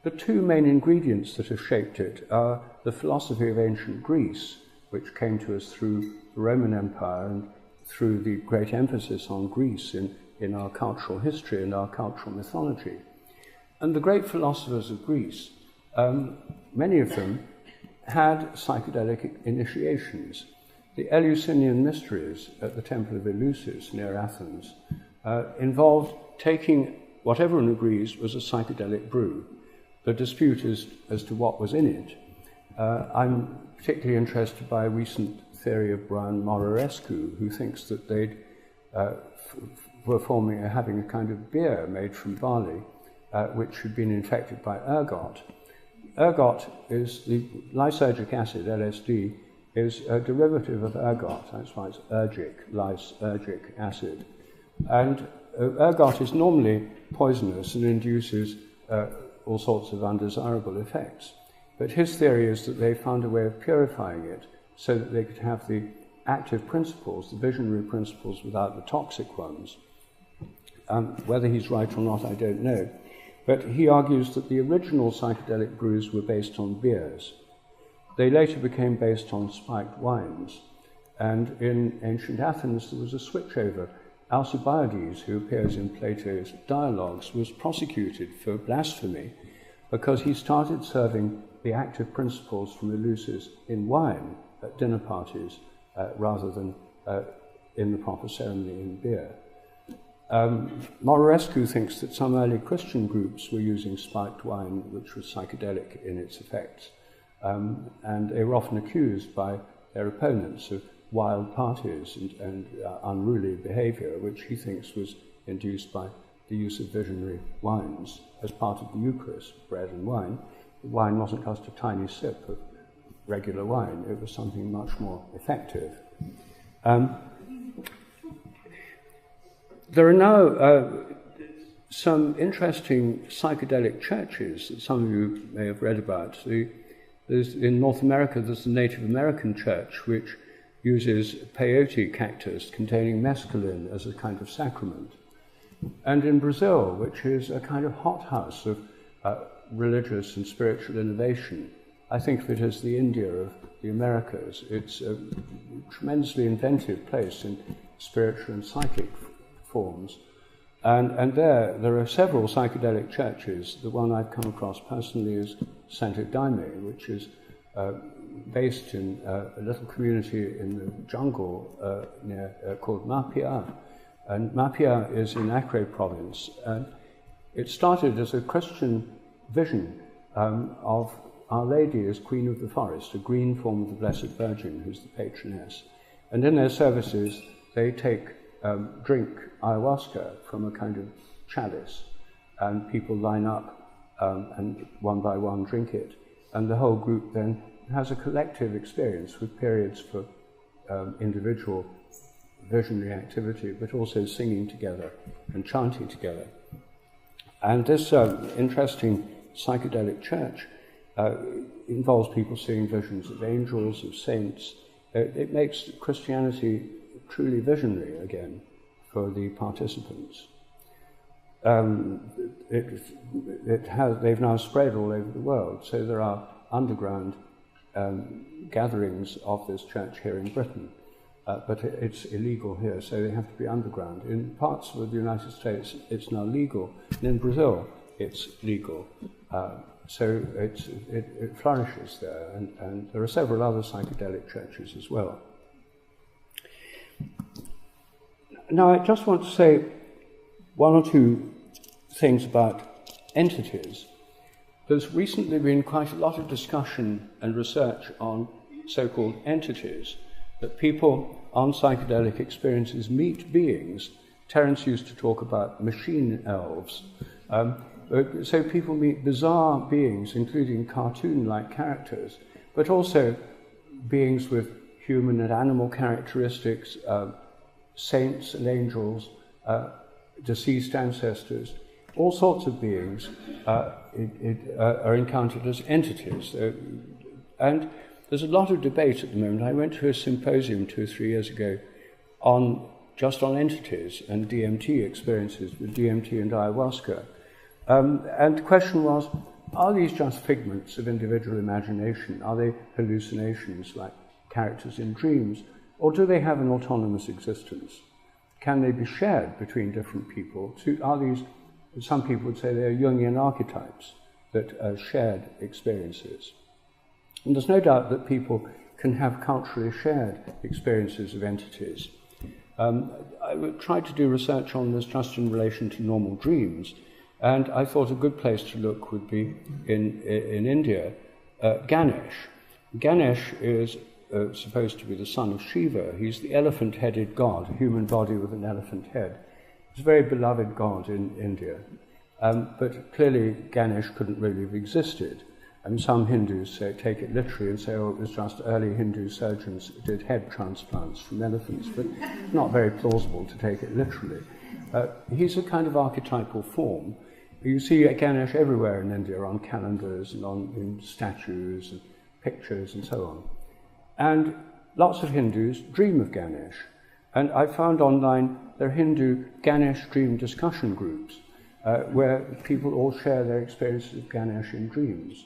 the two main ingredients that have shaped it are the philosophy of ancient Greece, which came to us through the Roman Empire and through the great emphasis on Greece in our cultural history and our cultural mythology. And the great philosophers of Greece, many of them had psychedelic initiations. The Eleusinian mysteries at the Temple of Eleusis near Athens involved taking what everyone agrees was a psychedelic brew. The dispute is as to what was in it. I'm particularly interested by a recent theory of Brian Mororescu, who thinks that they were having a kind of beer made from barley, which had been infected by ergot. Ergot is the lysergic acid, LSD, is a derivative of ergot. That's why it's ergic, lysergic acid. And ergot is normally poisonous and induces all sorts of undesirable effects. But his theory is that they found a way of purifying it so that they could have the active principles, the visionary principles, without the toxic ones. Whether he's right or not, I don't know. But he argues that the original psychedelic brews were based on beers. They later became based on spiked wines. And in ancient Athens, there was a switchover. Alcibiades, who appears in Plato's dialogues, was prosecuted for blasphemy because he started serving the active principles from Eleusis in wine at dinner parties rather than in the proper ceremony in beer. Mororescu thinks that some early Christian groups were using spiked wine, which was psychedelic in its effects, and they were often accused by their opponents of wild parties and unruly behavior, which he thinks was induced by the use of visionary wines as part of the Eucharist, bread and wine. The wine wasn't just a tiny sip of regular wine, it was something much more effective. There are now some interesting psychedelic churches that some of you may have read about. In North America, there's the Native American church, which uses peyote cactus containing mescaline as a kind of sacrament. And in Brazil, which is a kind of hothouse of religious and spiritual innovation, I think of it as the India of the Americas. It's a tremendously inventive place in spiritual and psychic forms. And there are several psychedelic churches. The one I've come across personally is Santo Daime, which is based in a little community in the jungle called Mapia. And Mapia is in Acre province. And it started as a Christian vision of Our Lady as Queen of the Forest, a green form of the Blessed Virgin, who's the patroness. And in their services, they drink ayahuasca from a kind of chalice, and people line up and one by one drink it. And the whole group then has a collective experience with periods for individual visionary activity, but also singing together and chanting together. And this interesting psychedelic church involves people seeing visions of angels, of saints. It makes Christianity truly visionary again. for the participants. They've now spread all over the world, so there are underground gatherings of this church here in Britain, but it's illegal here, so they have to be underground. In parts of the United States, it's now legal, and in Brazil, it's legal. So it flourishes there, and there are several other psychedelic churches as well. Now, I just want to say one or two things about entities. There's recently been quite a lot of discussion and research on so-called entities, that people on psychedelic experiences meet beings. Terence used to talk about machine elves. So people meet bizarre beings, including cartoon-like characters, but also beings with human and animal characteristics, saints and angels, deceased ancestors. All sorts of beings are encountered as entities. And there's a lot of debate at the moment. I went to a symposium 2 or 3 years ago just on entities and DMT experiences with DMT and ayahuasca. And the question was, are these just figments of individual imagination? Are they hallucinations like characters in dreams? Or do they have an autonomous existence? Can they be shared between different people? Are these, some people would say they're Jungian archetypes that are shared experiences. And there's no doubt that people can have culturally shared experiences of entities. I tried to do research on this just in relation to normal dreams, and I thought a good place to look would be in India, Ganesh. Ganesh is supposed to be the son of Shiva. He's the elephant-headed god, a human body with an elephant head. He's a very beloved god in India. But clearly Ganesh couldn't really have existed. And some Hindus take it literally and say, oh, it was just early Hindu surgeons who did head transplants from elephants, but not very plausible to take it literally. He's a kind of archetypal form. You see Ganesh everywhere in India, on calendars and in statues and pictures and so on. And lots of Hindus dream of Ganesh. And I found online there are Hindu Ganesh dream discussion groups where people all share their experiences of Ganesh in dreams.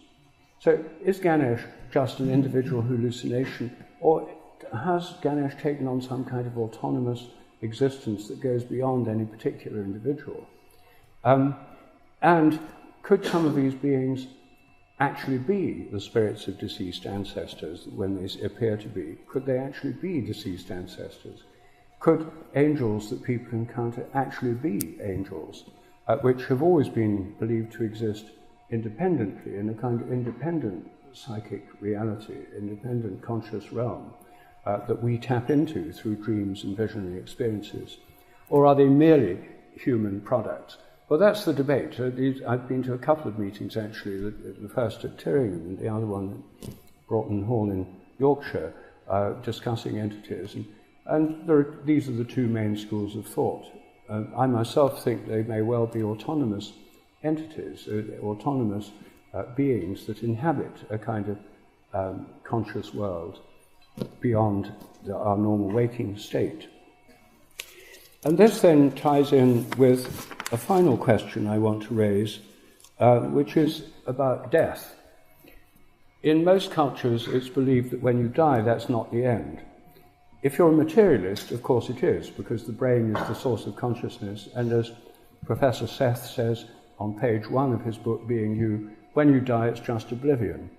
So is Ganesh just an individual hallucination, or has Ganesh taken on some kind of autonomous existence that goes beyond any particular individual? And could some of these beings actually be the spirits of deceased ancestors when they appear to be? Could they actually be deceased ancestors? Could angels that people encounter actually be angels, which have always been believed to exist independently in a kind of independent psychic reality, independent conscious realm that we tap into through dreams and visionary experiences? Or are they merely human products? Well, that's the debate. I've been to a couple of meetings, actually, the first at Tyringham and the other one at Broughton Hall in Yorkshire, discussing entities. And these are the two main schools of thought. I myself think they may well be autonomous entities, autonomous beings that inhabit a kind of conscious world beyond our normal waking state. And this then ties in with a final question I want to raise, which is about death. In most cultures, it's believed that when you die, that's not the end. If you're a materialist, of course it is, because the brain is the source of consciousness, and as Professor Seth says on page 1 of his book, Being You, when you die, it's just oblivion.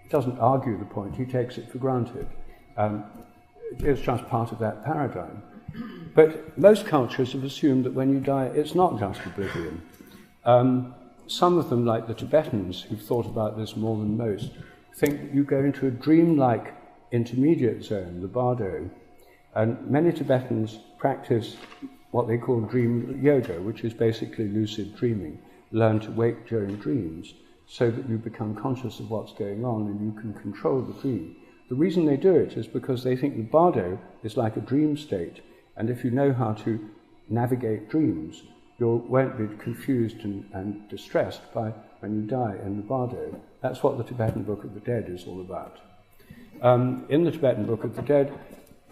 He doesn't argue the point, he takes it for granted. It's just part of that paradigm. But most cultures have assumed that when you die, it's not just oblivion. Some of them, like the Tibetans, who've thought about this more than most, think that you go into a dreamlike intermediate zone, the bardo. And many Tibetans practice what they call dream yoga, which is basically lucid dreaming. Learn to wake during dreams so that you become conscious of what's going on and you can control the dream. The reason they do it is because they think the bardo is like a dream state, and if you know how to navigate dreams, you won't be confused and distressed by when you die in the bardo. That's what the Tibetan Book of the Dead is all about. In the Tibetan Book of the Dead,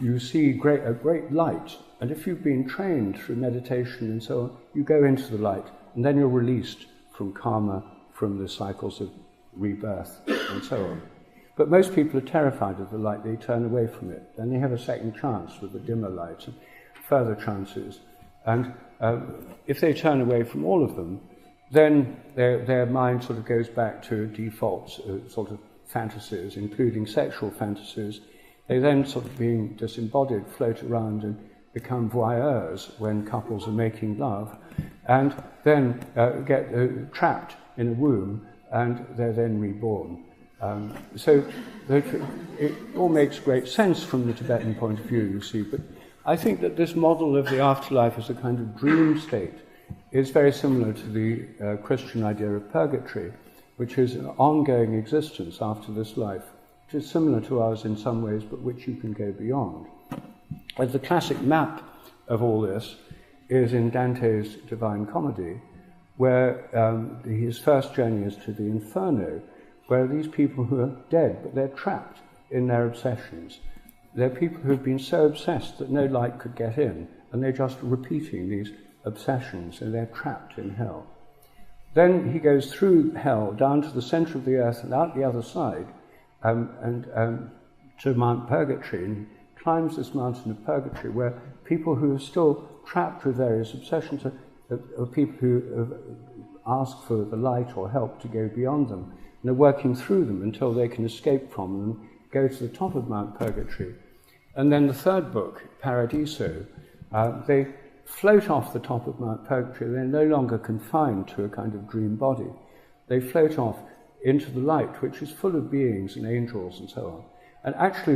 you see a great light, and if you've been trained through meditation and so on, you go into the light, and then you're released from karma, from the cycles of rebirth, and so on. But most people are terrified of the light, they turn away from it. Then they have a second chance with the dimmer light, and further chances. And if they turn away from all of them, then their mind sort of goes back to default sort of fantasies, including sexual fantasies. They then, sort of being disembodied, float around and become voyeurs when couples are making love, and then get trapped in a womb, and they're then reborn. So it all makes great sense from the Tibetan point of view, you see, but I think that this model of the afterlife as a kind of dream state is very similar to the Christian idea of purgatory, which is an ongoing existence after this life, which is similar to ours in some ways, but which you can go beyond. And the classic map of all this is in Dante's Divine Comedy, where his first journey is to the Inferno, where these people who are dead, but they're trapped in their obsessions. They're people who have been so obsessed that no light could get in, and they're just repeating these obsessions, and they're trapped in hell. Then he goes through hell, down to the center of the earth, and out the other side, to Mount Purgatory, and he climbs this mountain of Purgatory, where people who are still trapped with various obsessions are people who ask for the light or help to go beyond them, and are working through them until they can escape from them, go to the top of Mount Purgatory. And then the third book, Paradiso, they float off the top of Mount Purgatory. They're no longer confined to a kind of dream body. They float off into the light, which is full of beings and angels and so on. And actually,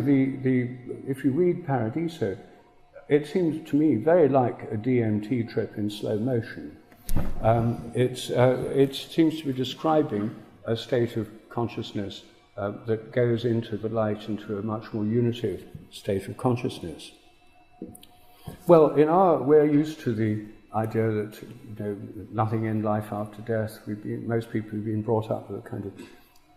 if you read Paradiso, it seems to me very like a DMT trip in slow motion. It seems to be describing a state of consciousness that goes into the light, into a much more unitive state of consciousness. Well, we're used to the idea that nothing in life after death. Most people have been brought up with a kind of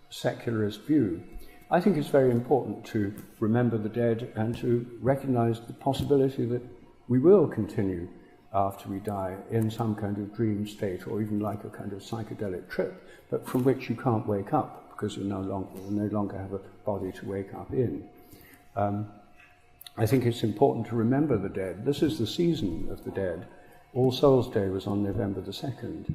secularist view. I think it's very important to remember the dead and to recognize the possibility that we will continue after we die in some kind of dream state, or even like a kind of psychedelic trip, but from which you can't wake up because you no longer have a body to wake up in. I think it's important to remember the dead. This is the season of the dead. All Souls Day was on November the 2nd.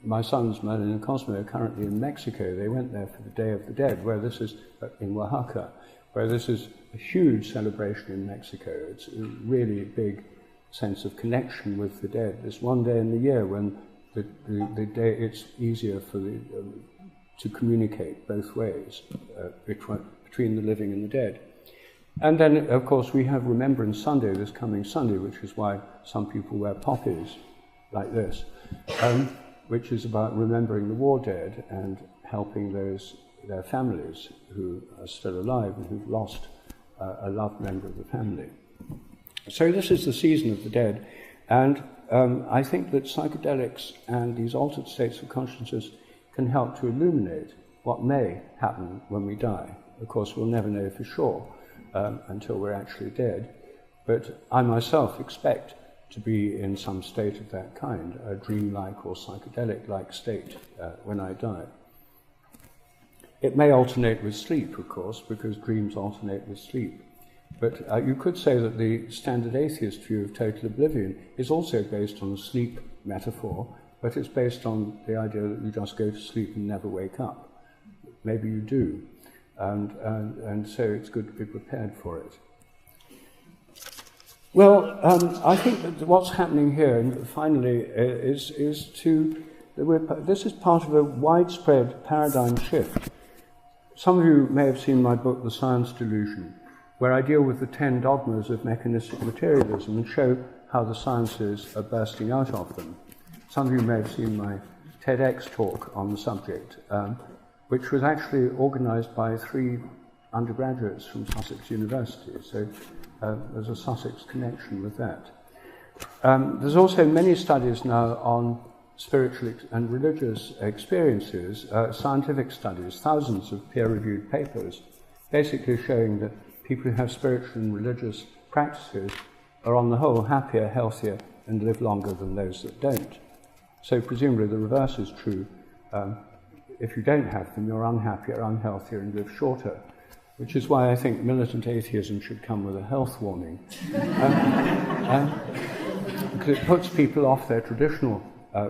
My sons, Merlin and Cosmo, are currently in Mexico. They went there for the Day of the Dead, where this is in Oaxaca, where this is a huge celebration in Mexico. It's a really big sense of connection with the dead. There's one day in the year when the day it's easier to communicate both ways between the living and the dead. And then, of course, we have Remembrance Sunday, this coming Sunday, which is why some people wear poppies like this, which is about remembering the war dead and helping their families who are still alive and who've lost a loved member of the family. So this is the season of the dead, and I think that psychedelics and these altered states of consciousness can help to illuminate what may happen when we die. Of course, we'll never know for sure until we're actually dead, but I myself expect to be in some state of that kind, a dreamlike or psychedelic-like state when I die. It may alternate with sleep, of course, because dreams alternate with sleep. But you could say that the standard atheist view of total oblivion is also based on a sleep metaphor, but it's based on the idea that you just go to sleep and never wake up. Maybe you do, and so it's good to be prepared for it. Well, I think that what's happening here, and finally, is this is part of a widespread paradigm shift. Some of you may have seen my book, The Science Delusion, where I deal with the 10 dogmas of mechanistic materialism and show how the sciences are bursting out of them. Some of you may have seen my TEDx talk on the subject, which was actually organized by 3 undergraduates from Sussex University, so there's a Sussex connection with that. There's also many studies now on spiritual and religious experiences, scientific studies, thousands of peer-reviewed papers, basically showing that people who have spiritual and religious practices are on the whole happier, healthier, and live longer than those that don't. So presumably the reverse is true. If you don't have them, you're unhappier, unhealthier, and live shorter, which is why I think militant atheism should come with a health warning. Because it puts people off their traditional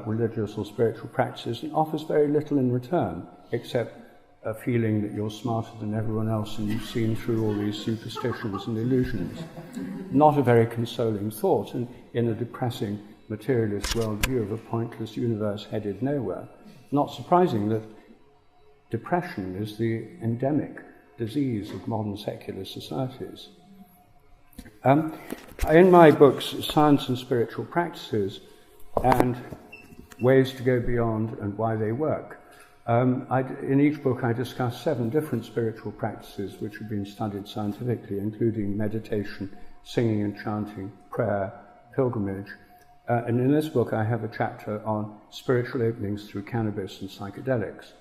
religious or spiritual practices and offers very little in return, except a feeling that you're smarter than everyone else and you've seen through all these superstitions and illusions. Not a very consoling thought, and in a depressing materialist worldview of a pointless universe headed nowhere. Not surprising that depression is the endemic disease of modern secular societies. In my books, Science and Spiritual Practices and Ways to Go Beyond and Why They Work, in each book I discuss 7 different spiritual practices which have been studied scientifically, including meditation, singing and chanting, prayer, pilgrimage. And in this book I have a chapter on spiritual openings through cannabis and psychedelics.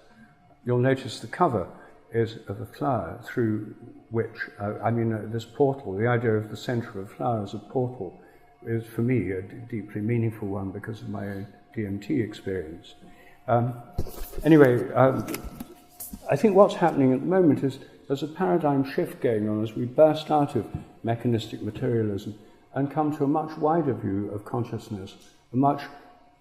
You'll notice the cover is of a flower through which, this portal, the idea of the centre of a flower as a portal is for me a deeply meaningful one because of my own DMT experience. I think what's happening at the moment is there's a paradigm shift going on as we burst out of mechanistic materialism and come to a much wider view of consciousness, a much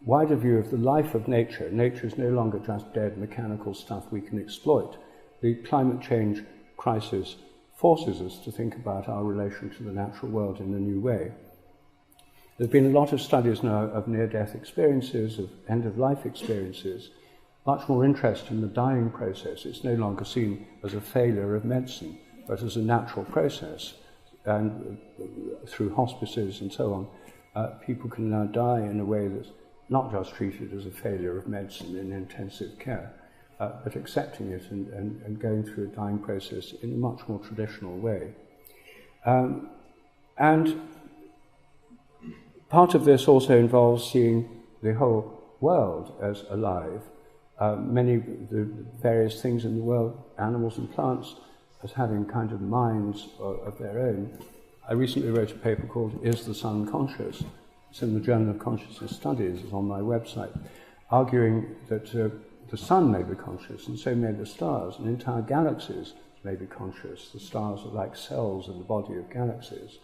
wider view of the life of nature. Nature is no longer just dead mechanical stuff we can exploit. The climate change crisis forces us to think about our relation to the natural world in a new way. There have been a lot of studies now of near-death experiences, of end-of-life experiences, much more interest in the dying process. It's no longer seen as a failure of medicine, but as a natural process. And through hospices and so on, people can now die in a way that's not just treated as a failure of medicine in intensive care, but accepting it and going through a dying process in a much more traditional way. And part of this also involves seeing the whole world as alive. Many of the various things in the world, animals and plants, as having kind of minds of their own. I recently wrote a paper called Is the Sun Conscious? It's in the Journal of Consciousness Studies, it's on my website, arguing that the sun may be conscious and so may the stars, and entire galaxies may be conscious. The stars are like cells in the body of galaxies.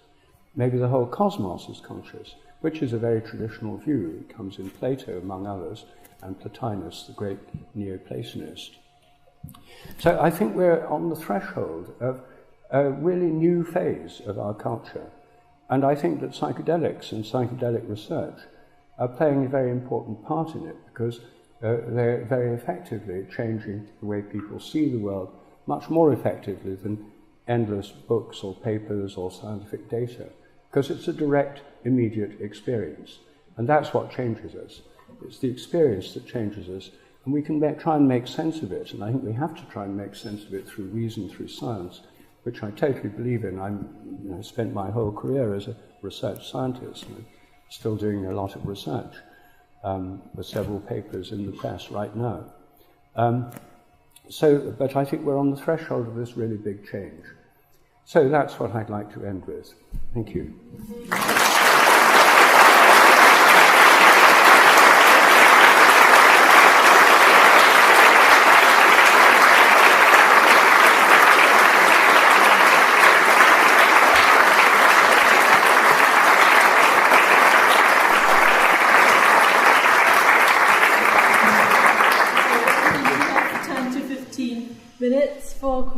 Maybe the whole cosmos is conscious, which is a very traditional view. It comes in Plato, among others, and Plotinus, the great Neoplatonist. So I think we're on the threshold of a really new phase of our culture. And I think that psychedelics and psychedelic research are playing a very important part in it because they're very effectively changing the way people see the world, much more effectively than endless books or papers or scientific data, because it's a direct, immediate experience. And that's what changes us. It's the experience that changes us, and we can try and make sense of it, and I think we have to try and make sense of it through reason, through science, which I totally believe in. I spent my whole career as a research scientist, and I'm still doing a lot of research, with several papers in the press right now. But I think we're on the threshold of this really big change. So that's what I'd like to end with. Thank you. Minutes for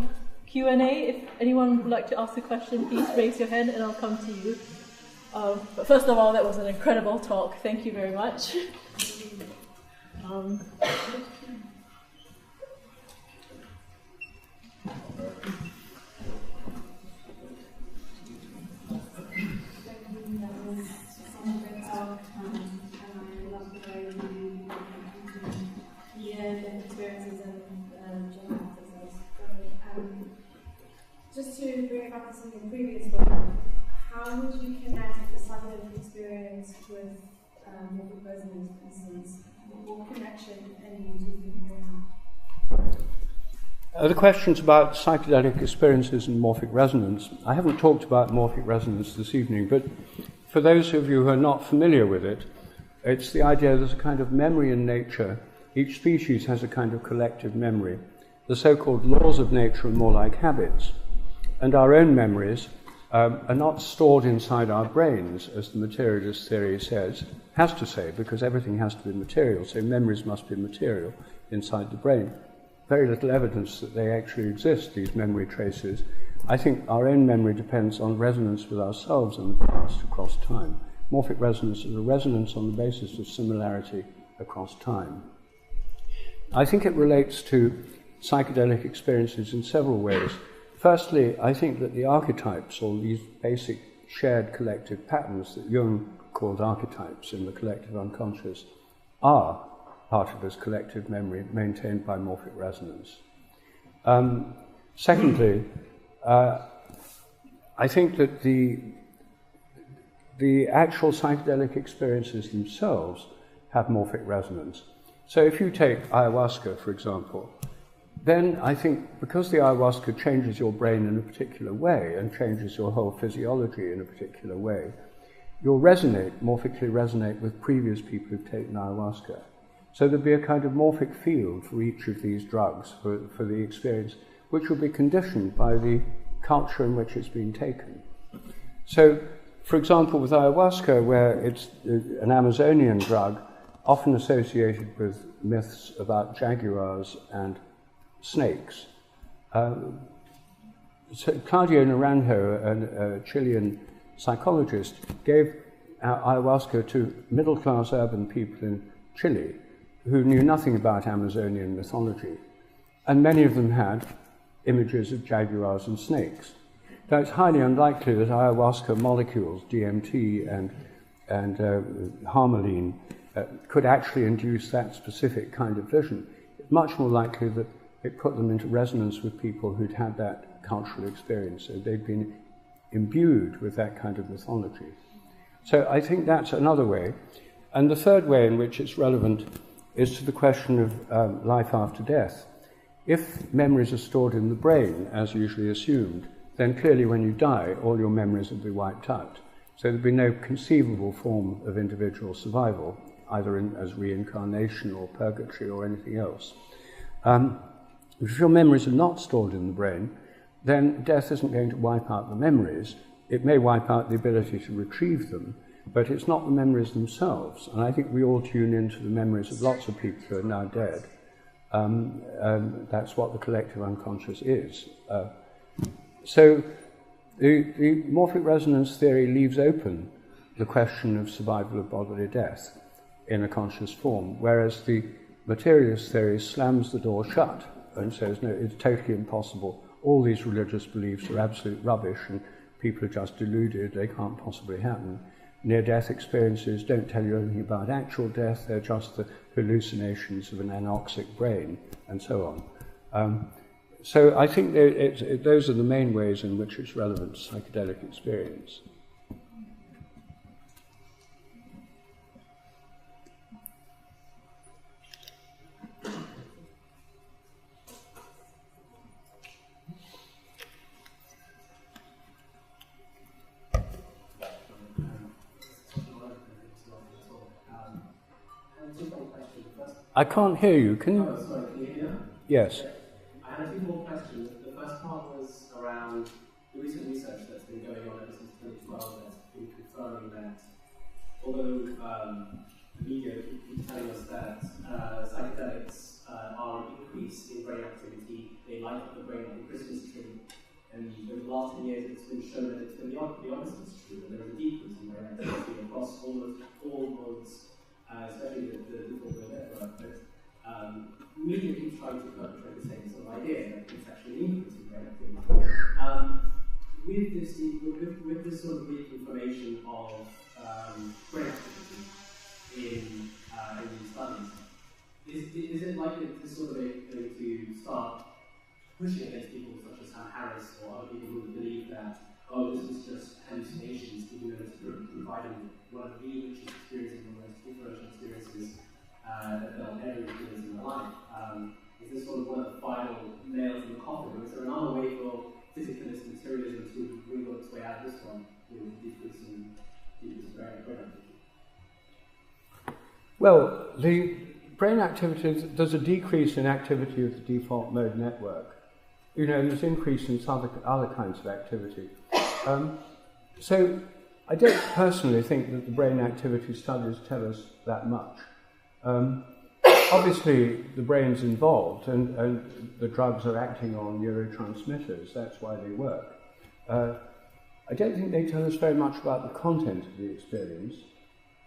Q&A. If anyone would like to ask a question, please raise your hand and I'll come to you. But first of all, that was an incredible talk. Thank you very much. Just to bring it back to something previous one, how would you connect the psychedelic experience with your proposals, for instance? What connection, if any, do you think they have? The questions about psychedelic experiences and morphic resonance. I haven't talked about morphic resonance this evening, but for those of you who are not familiar with it, it's the idea there's a kind of memory in nature. Each species has a kind of collective memory. The so-called laws of nature are more like habits, and our own memories are not stored inside our brains, as the materialist theory has to say, because everything has to be material, so memories must be material inside the brain. Very little evidence that they actually exist, these memory traces. I think our own memory depends on resonance with ourselves in the past across time. Morphic resonance is a resonance on the basis of similarity across time. I think it relates to psychedelic experiences in several ways. Firstly, I think that the archetypes, or these basic shared collective patterns that Jung called archetypes in the collective unconscious, are part of this collective memory maintained by morphic resonance. Secondly, I think that the actual psychedelic experiences themselves have morphic resonance. So if you take ayahuasca, for example, then I think because the ayahuasca changes your brain in a particular way and changes your whole physiology in a particular way, you'll morphically resonate with previous people who've taken ayahuasca. So there'll be a kind of morphic field for each of these drugs, for the experience, which will be conditioned by the culture in which it's been taken. So, for example, with ayahuasca, where it's an Amazonian drug, often associated with myths about jaguars and snakes. So Claudio Naranjo, a Chilean psychologist, gave ayahuasca to middle-class urban people in Chile who knew nothing about Amazonian mythology, and many of them had images of jaguars and snakes. Now, it's highly unlikely that ayahuasca molecules, DMT and harmaline, could actually induce that specific kind of vision. It's much more likely that it put them into resonance with people who'd had that cultural experience, so they'd been imbued with that kind of mythology. So I think that's another way. And the third way in which it's relevant is to the question of life after death. If memories are stored in the brain, as usually assumed, then clearly when you die, all your memories will be wiped out. So there'll be no conceivable form of individual survival, either as reincarnation or purgatory or anything else. If your memories are not stored in the brain, then death isn't going to wipe out the memories. It may wipe out the ability to retrieve them, but it's not the memories themselves. And I think we all tune into the memories of lots of people who are now dead. That's what the collective unconscious is. So the morphic resonance theory leaves open the question of survival of bodily death in a conscious form, whereas the materialist theory slams the door shut and says, no, it's totally impossible. All these religious beliefs are absolute rubbish and people are just deluded, they can't possibly happen. Near-death experiences don't tell you anything about actual death, they're just the hallucinations of an anoxic brain, and so on. So I think those are the main ways in which it's relevant to psychedelic experience. I can't hear you. Can you? Oh, sorry, can you hear me? Yes. I had a few more questions. The first part was around the recent research that's been going on ever since 2012 that's been confirming that although the media keeps telling us that psychedelics are an increase in brain activity, they light up the brain like a Christmas tree. And over the last 10 years, it's been shown that it's the opposite is true, that there is a decrease in brain activity across all modes, especially the default network. But media keeps trying to perpetrate the same sort of idea that it's actually an increase in brain activity. With this sort of reconfirmation of brain activity in these studies, is it likely that this sort of going to start pushing against people such as Sam Harris or other people who believe that, oh, this is just hallucinations, even though it's providing one of the richest experiences, one of the most differential experiences that they'll ever experience in their life? Is this sort of one of the final nails in add this one with decrease in brain activity? Well, the brain activity, there's a decrease in activity of the default mode network. You know, there's increase in some other kinds of activity. So I don't personally think that the brain activity studies tell us that much. Obviously, the brain's involved, and the drugs are acting on neurotransmitters. That's why they work. I don't think they tell us very much about the content of the experience.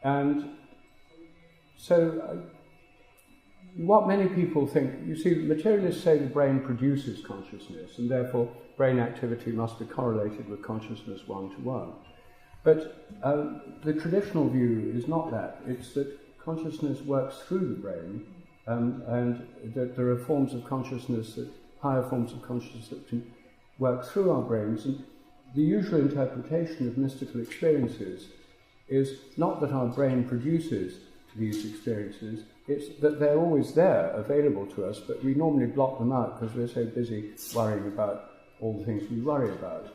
And so, what many people think, you see, materialists say the brain produces consciousness, and therefore brain activity must be correlated with consciousness one-to-one. But the traditional view is not that. It's that consciousness works through the brain, and that there are forms of consciousness, higher forms of consciousness that can work through our brains. And the usual interpretation of mystical experiences is not that our brain produces these experiences, it's that they're always there, available to us, but we normally block them out because we're so busy worrying about all the things we worry about,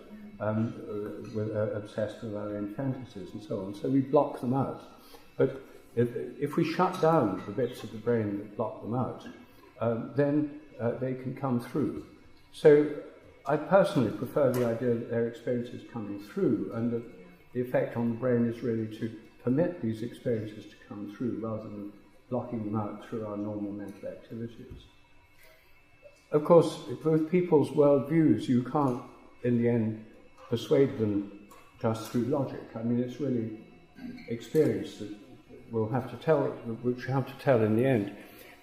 obsessed with our own fantasies and so on. So we block them out. But if we shut down the bits of the brain that block them out, then they can come through. So I personally prefer the idea that their experience is coming through, and that the effect on the brain is really to permit these experiences to come through rather than blocking them out through our normal mental activities. Of course, with people's worldviews, you can't, in the end, persuade them just through logic. I mean, it's really experience that which you have to tell in the end.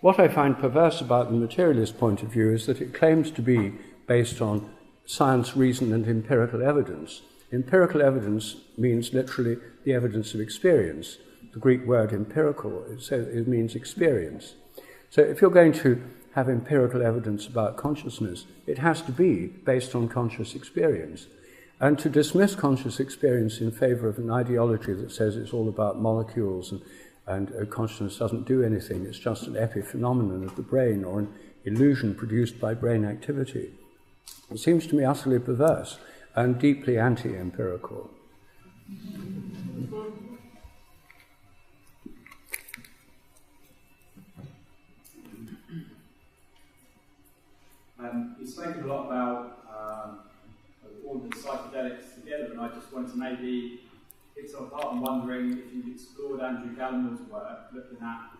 What I find perverse about the materialist point of view is that it claims to be based on science, reason, and empirical evidence. Empirical evidence means literally the evidence of experience. The Greek word empirical, it means experience. So if you're going to have empirical evidence about consciousness, it has to be based on conscious experience. And to dismiss conscious experience in favour of an ideology that says it's all about molecules and consciousness doesn't do anything, it's just an epiphenomenon of the brain or an illusion produced by brain activity, it seems to me utterly perverse and deeply anti-empirical. You've spoken a lot about all the psychedelics together, and I just wanted to maybe pick some apart. I'm wondering if you've explored Andrew Gallimore's work, looking at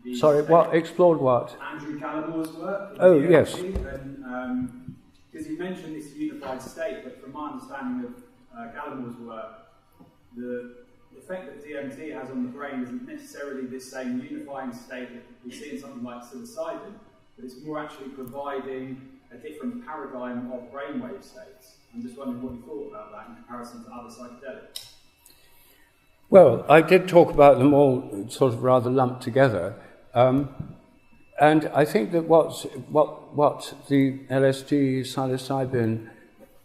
the... Sorry, what? Explored what? Andrew Gallimore's work. Oh, yes. Because you mentioned this unified state, but from my understanding of Gallimore's work, the effect that DMT has on the brain isn't necessarily this same unifying state that we see in something like psilocybin, but it's more actually providing a different paradigm of brainwave states. I'm just wondering what you thought about that in comparison to other psychedelics. Well, I did talk about them all sort of rather lumped together. And I think that what the LSD, psilocybin,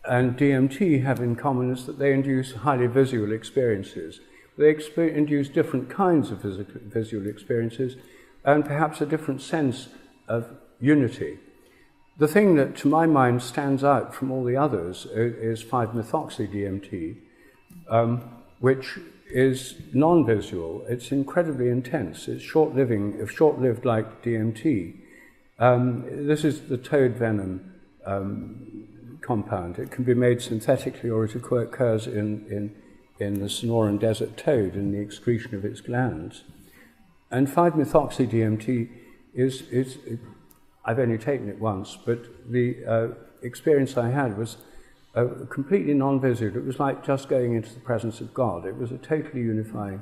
and DMT have in common is that they induce highly visual experiences. They induce different kinds of visual experiences and perhaps a different sense of unity. The thing that, to my mind, stands out from all the others is 5-methoxy-DMT, which is non-visual. It's incredibly intense. It's short-lived like DMT. This is the toad venom compound. It can be made synthetically, or it occurs in the Sonoran desert toad in the excretion of its glands. And 5-methoxy-DMT is I've only taken it once, but the experience I had was completely non-visual. It was like just going into the presence of God. It was a totally unifying,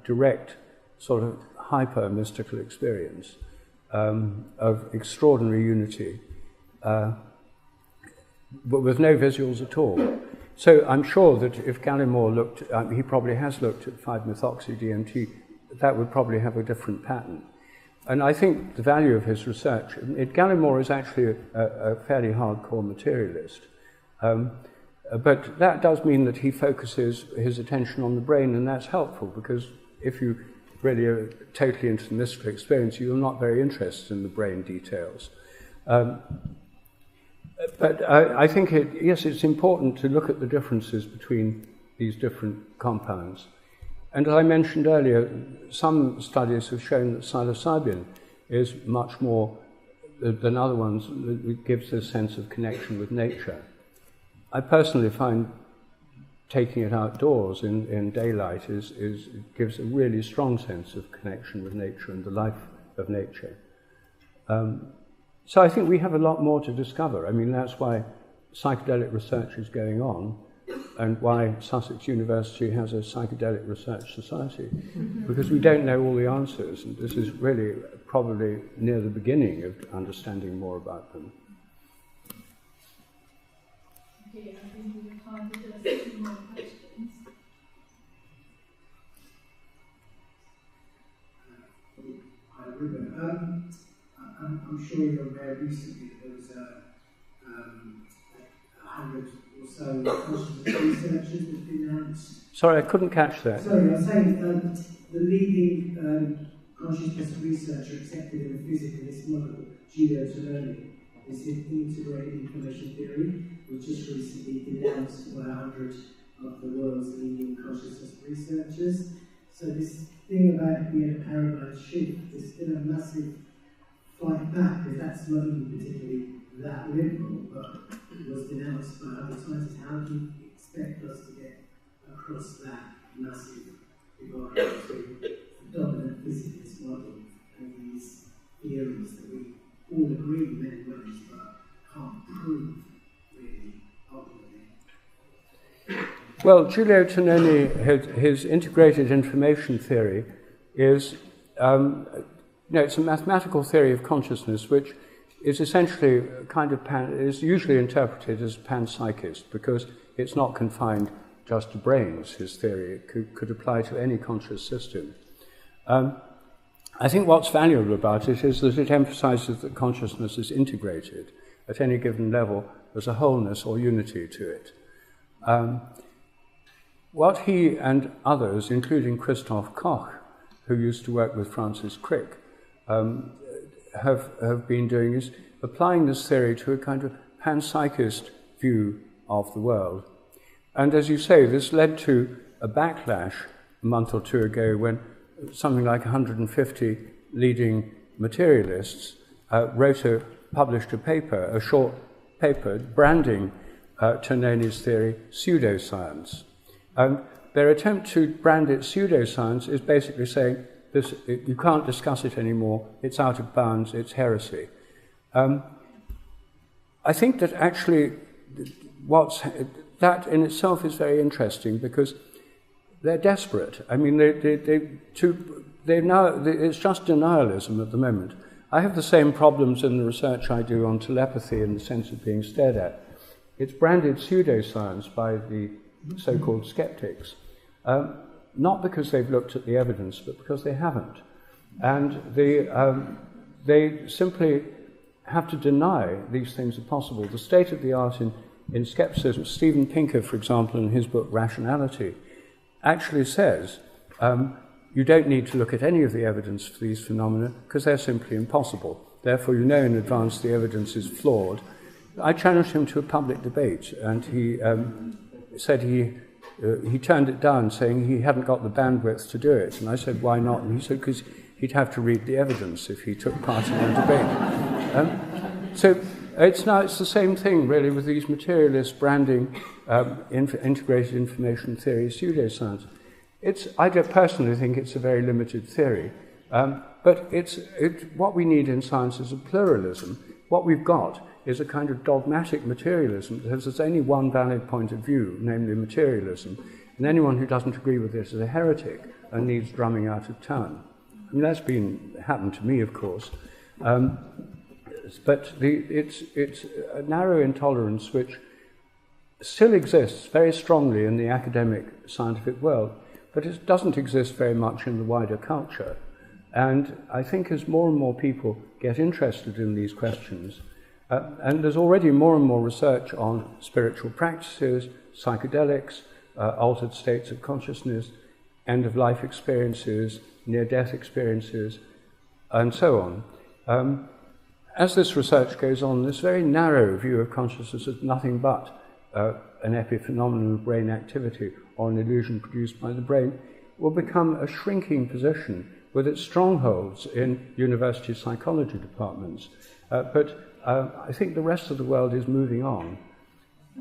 direct, sort of hyper-mystical experience of extraordinary unity, but with no visuals at all. So I'm sure that if Gallimore looked, he probably has looked at 5-methoxy-DMT, that would probably have a different pattern. And I think the value of his research, Gallimore is actually a fairly hardcore materialist. But that does mean that he focuses his attention on the brain, and that's helpful, because if you really are totally into the mystical experience, you're not very interested in the brain details. But I think, yes, it's important to look at the differences between these different compounds. And as I mentioned earlier, some studies have shown that psilocybin is much more than other ones. It gives a sense of connection with nature. I personally find taking it outdoors in daylight gives a really strong sense of connection with nature and the life of nature. So I think we have a lot more to discover. I mean, that's why psychedelic research is going on, and why Sussex University has a Psychedelic Research Society, because we don't know all the answers, and this is really probably near the beginning of understanding more about them. Okay, I think we have time for just a few more questions. Hi, Rupert. I'm sure you're aware recently there was 100 or so consciousness researchers that have been announced. Sorry, I couldn't catch that. Sorry, I was saying the leading consciousness researcher accepted in the physicalist model, Giulio Tonelli, is integrated information theory, which just recently denounced by 100 of the world's leading consciousness researchers. So this thing about it being a paradigm shift, there's still a massive fight back, because that's not even particularly that liberal, but was denounced by other scientists. How do you expect us to get across that massive divide between the dominant physicalist model and these theories that we all agree in many ways, but can't prove really ultimately? Well, Giulio Tonelli, his integrated information theory is, it's a mathematical theory of consciousness, which is essentially kind of is usually interpreted as panpsychist, because it's not confined just to brains. His theory could apply to any conscious system. I think what's valuable about it is that it emphasizes that consciousness is integrated at any given level. There's a wholeness or unity to it. What he and others, including Christoph Koch, who used to work with Francis Crick, have been doing is applying this theory to a kind of panpsychist view of the world. And as you say, this led to a backlash a month or two ago when something like 150 leading materialists published a paper, a short paper, branding Tonelli's theory pseudoscience. Their attempt to brand it pseudoscience is basically saying you can't discuss it anymore, it's out of bounds, it's heresy. I think that actually that in itself is very interesting, because they're desperate. I mean, it's just denialism at the moment. I have the same problems in the research I do on telepathy in the sense of being stared at. It's branded pseudoscience by the so-called skeptics, not because they've looked at the evidence, but because they haven't. And they simply have to deny these things are possible. The state of the art in skepticism, Steven Pinker, for example, in his book Rationality, actually says you don't need to look at any of the evidence for these phenomena because they're simply impossible. Therefore, you know in advance the evidence is flawed. I challenged him to a public debate, and he said he turned it down, saying he hadn't got the bandwidth to do it. And I said, why not? And he said, because he'd have to read the evidence if he took part in the debate. So it's the same thing, really, with these materialists branding integrated information theory pseudoscience. I personally think it's a very limited theory, but what we need in science is a pluralism. What we've got is a kind of dogmatic materialism that has only one valid point of view, namely materialism, and anyone who doesn't agree with this is a heretic and needs drumming out of town. I mean, that's happened to me, of course, but it's a narrow intolerance which still exists very strongly in the academic scientific world, but it doesn't exist very much in the wider culture. And I think as more and more people get interested in these questions, and there's already more and more research on spiritual practices, psychedelics, altered states of consciousness, end-of-life experiences, near-death experiences, and so on. as this research goes on, this very narrow view of consciousness as nothing but an epiphenomenon of brain activity or an illusion produced by the brain will become a shrinking position with its strongholds in university psychology departments. But I think the rest of the world is moving on.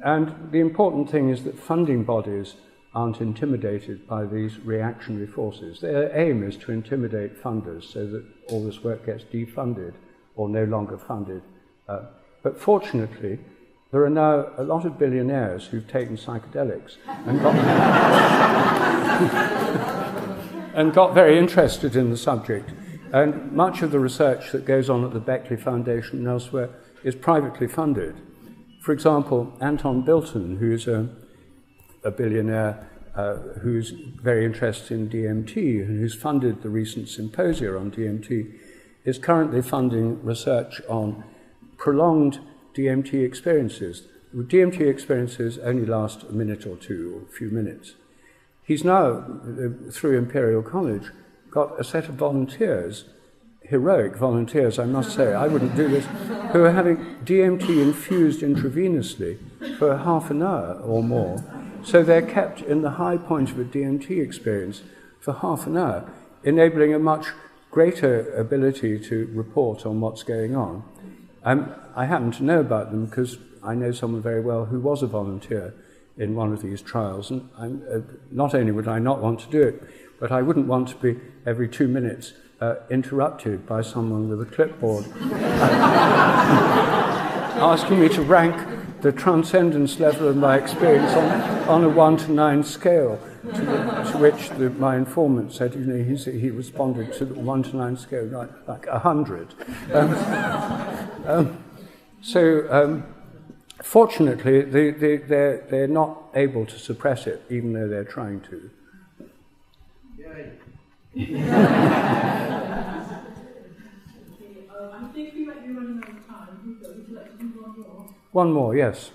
And the important thing is that funding bodies aren't intimidated by these reactionary forces. Their aim is to intimidate funders so that all this work gets defunded or no longer funded. But fortunately, there are now a lot of billionaires who've taken psychedelics and got very interested in the subject. And much of the research that goes on at the Beckley Foundation and elsewhere is privately funded. For example, Anton Bilton, who's a billionaire who's very interested in DMT and who's funded the recent symposia on DMT, is currently funding research on prolonged DMT experiences. DMT experiences only last a minute or two, or a few minutes. He's now, through Imperial College, got a set of volunteers, heroic volunteers, I must say, I wouldn't do this, who are having DMT infused intravenously for half an hour or more. So they're kept in the high point of a DMT experience for half an hour, enabling a much greater ability to report on what's going on. I happen to know about them because I know someone very well who was a volunteer in one of these trials, and not only would I not want to do it, but I wouldn't want to be every 2 minutes interrupted by someone with a clipboard asking me to rank the transcendence level of my experience on a 1 to 9 scale, to which my informant said, you know, he responded to the 1 to 9 scale like 100. Fortunately, they're not able to suppress it, even though they're trying to. I think we might be running out of time. Would you like to do one more? One more, yes.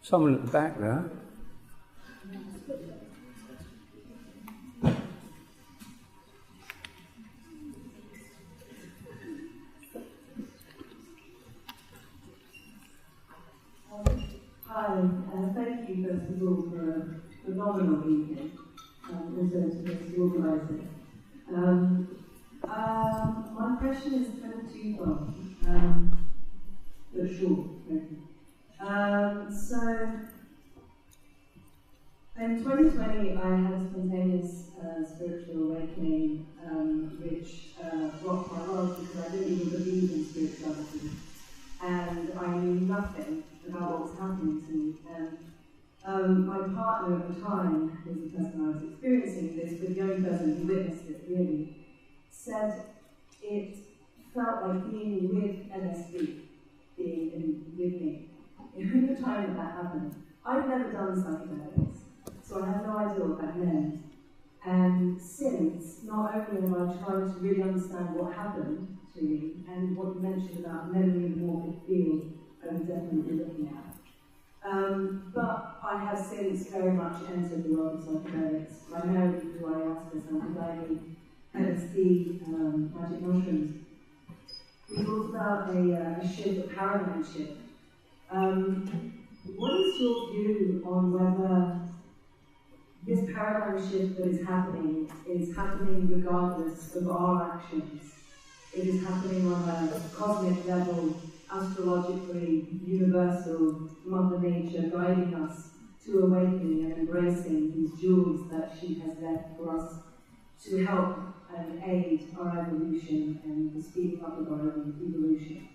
Someone at the back there. Hi, thank you first of all for a phenomenal evening, research this organising. My question is kind of twofold, but short, maybe. So, in 2020, I had a spontaneous spiritual awakening, which rocked my world because I didn't even believe in spirituality, and I knew nothing about what was happening to me. And my partner at the time, who was the person I was experiencing this, but the only person who witnessed it really, said it felt like being with LSD, being with me. In the time that happened, I'd never done psychedelics, so I had no idea what that meant. And since, not only am I trying to really understand what happened to me, and what you mentioned about memory and morphic field, I'm definitely looking at. But I have since very much entered the world of psychedelics, primarily through ayahuasca, psychedelic, LSD, magic mushrooms. We talked about a shift, a paradigm shift. What is your view on whether this paradigm shift that is happening regardless of our actions? It is happening on a cosmic level, astrologically, universal, Mother Nature guiding us to awakening and embracing these jewels that she has left for us to help and aid our evolution and the speeding up of our own evolution.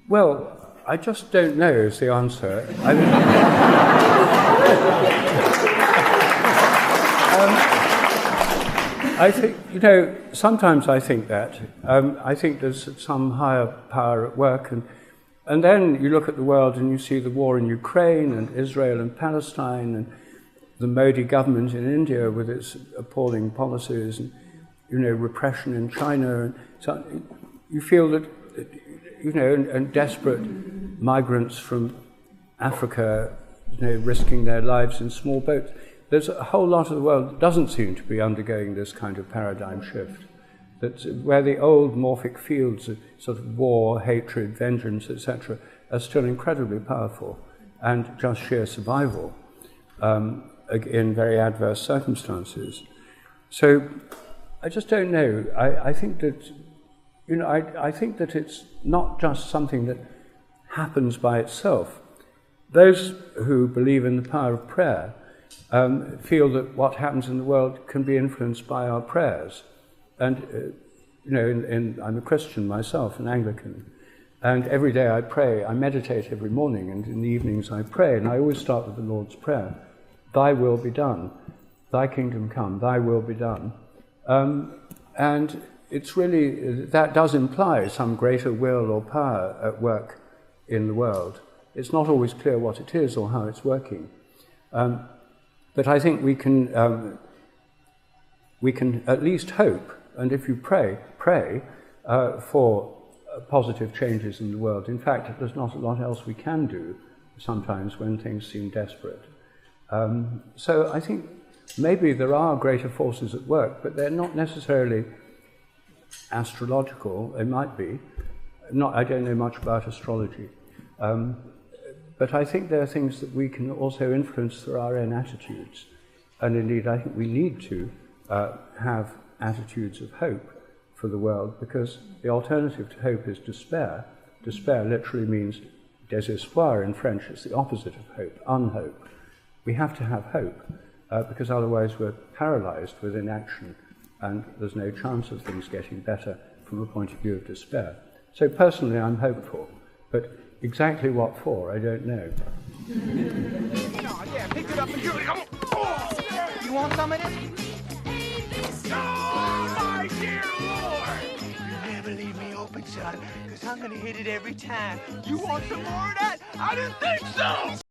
Well, I just don't know is the answer. I think, you know, sometimes I think that. I think there's some higher power at work. And then you look at the world and you see the war in Ukraine and Israel and Palestine and the Modi government in India with its appalling policies and, you know, repression in China. And so you feel that, you know, and desperate migrants from Africa, you know, risking their lives in small boats. there's a whole lot of the world that doesn't seem to be undergoing this kind of paradigm shift. That where the old morphic fields of sort of war, hatred, vengeance, etc., are still incredibly powerful and just sheer survival in very adverse circumstances. So I just don't know. I think that, I think that it's not just something that happens by itself. Those who believe in the power of prayer feel that what happens in the world can be influenced by our prayers. And, I'm a Christian myself, an Anglican, and every day I pray, I meditate every morning, and in the evenings I pray, and I always start with the Lord's Prayer. Thy will be done, thy kingdom come, thy will be done. And it's really, that does imply some greater will or power at work in the world. It's not always clear what it is or how it's working. But I think we can at least hope, and if you pray for positive changes in the world. In fact, there's not a lot else we can do sometimes when things seem desperate. So I think maybe there are greater forces at work, but they're not necessarily astrological. They might be. I don't know much about astrology. But I think there are things that we can also influence through our own attitudes. And indeed, I think we need to have attitudes of hope for the world, because the alternative to hope is despair. Despair literally means désespoir in French. It's the opposite of hope, unhope. We have to have hope, because otherwise we're paralyzed with inaction, and there's no chance of things getting better from a point of view of despair. So personally, I'm hopeful, but exactly what for, I don't know. Yeah, pick it up and do it. You want some of this? Oh, my dear Lord! You never leave me open, son, because I'm going to hit it every time. You want some more of that? I didn't think so!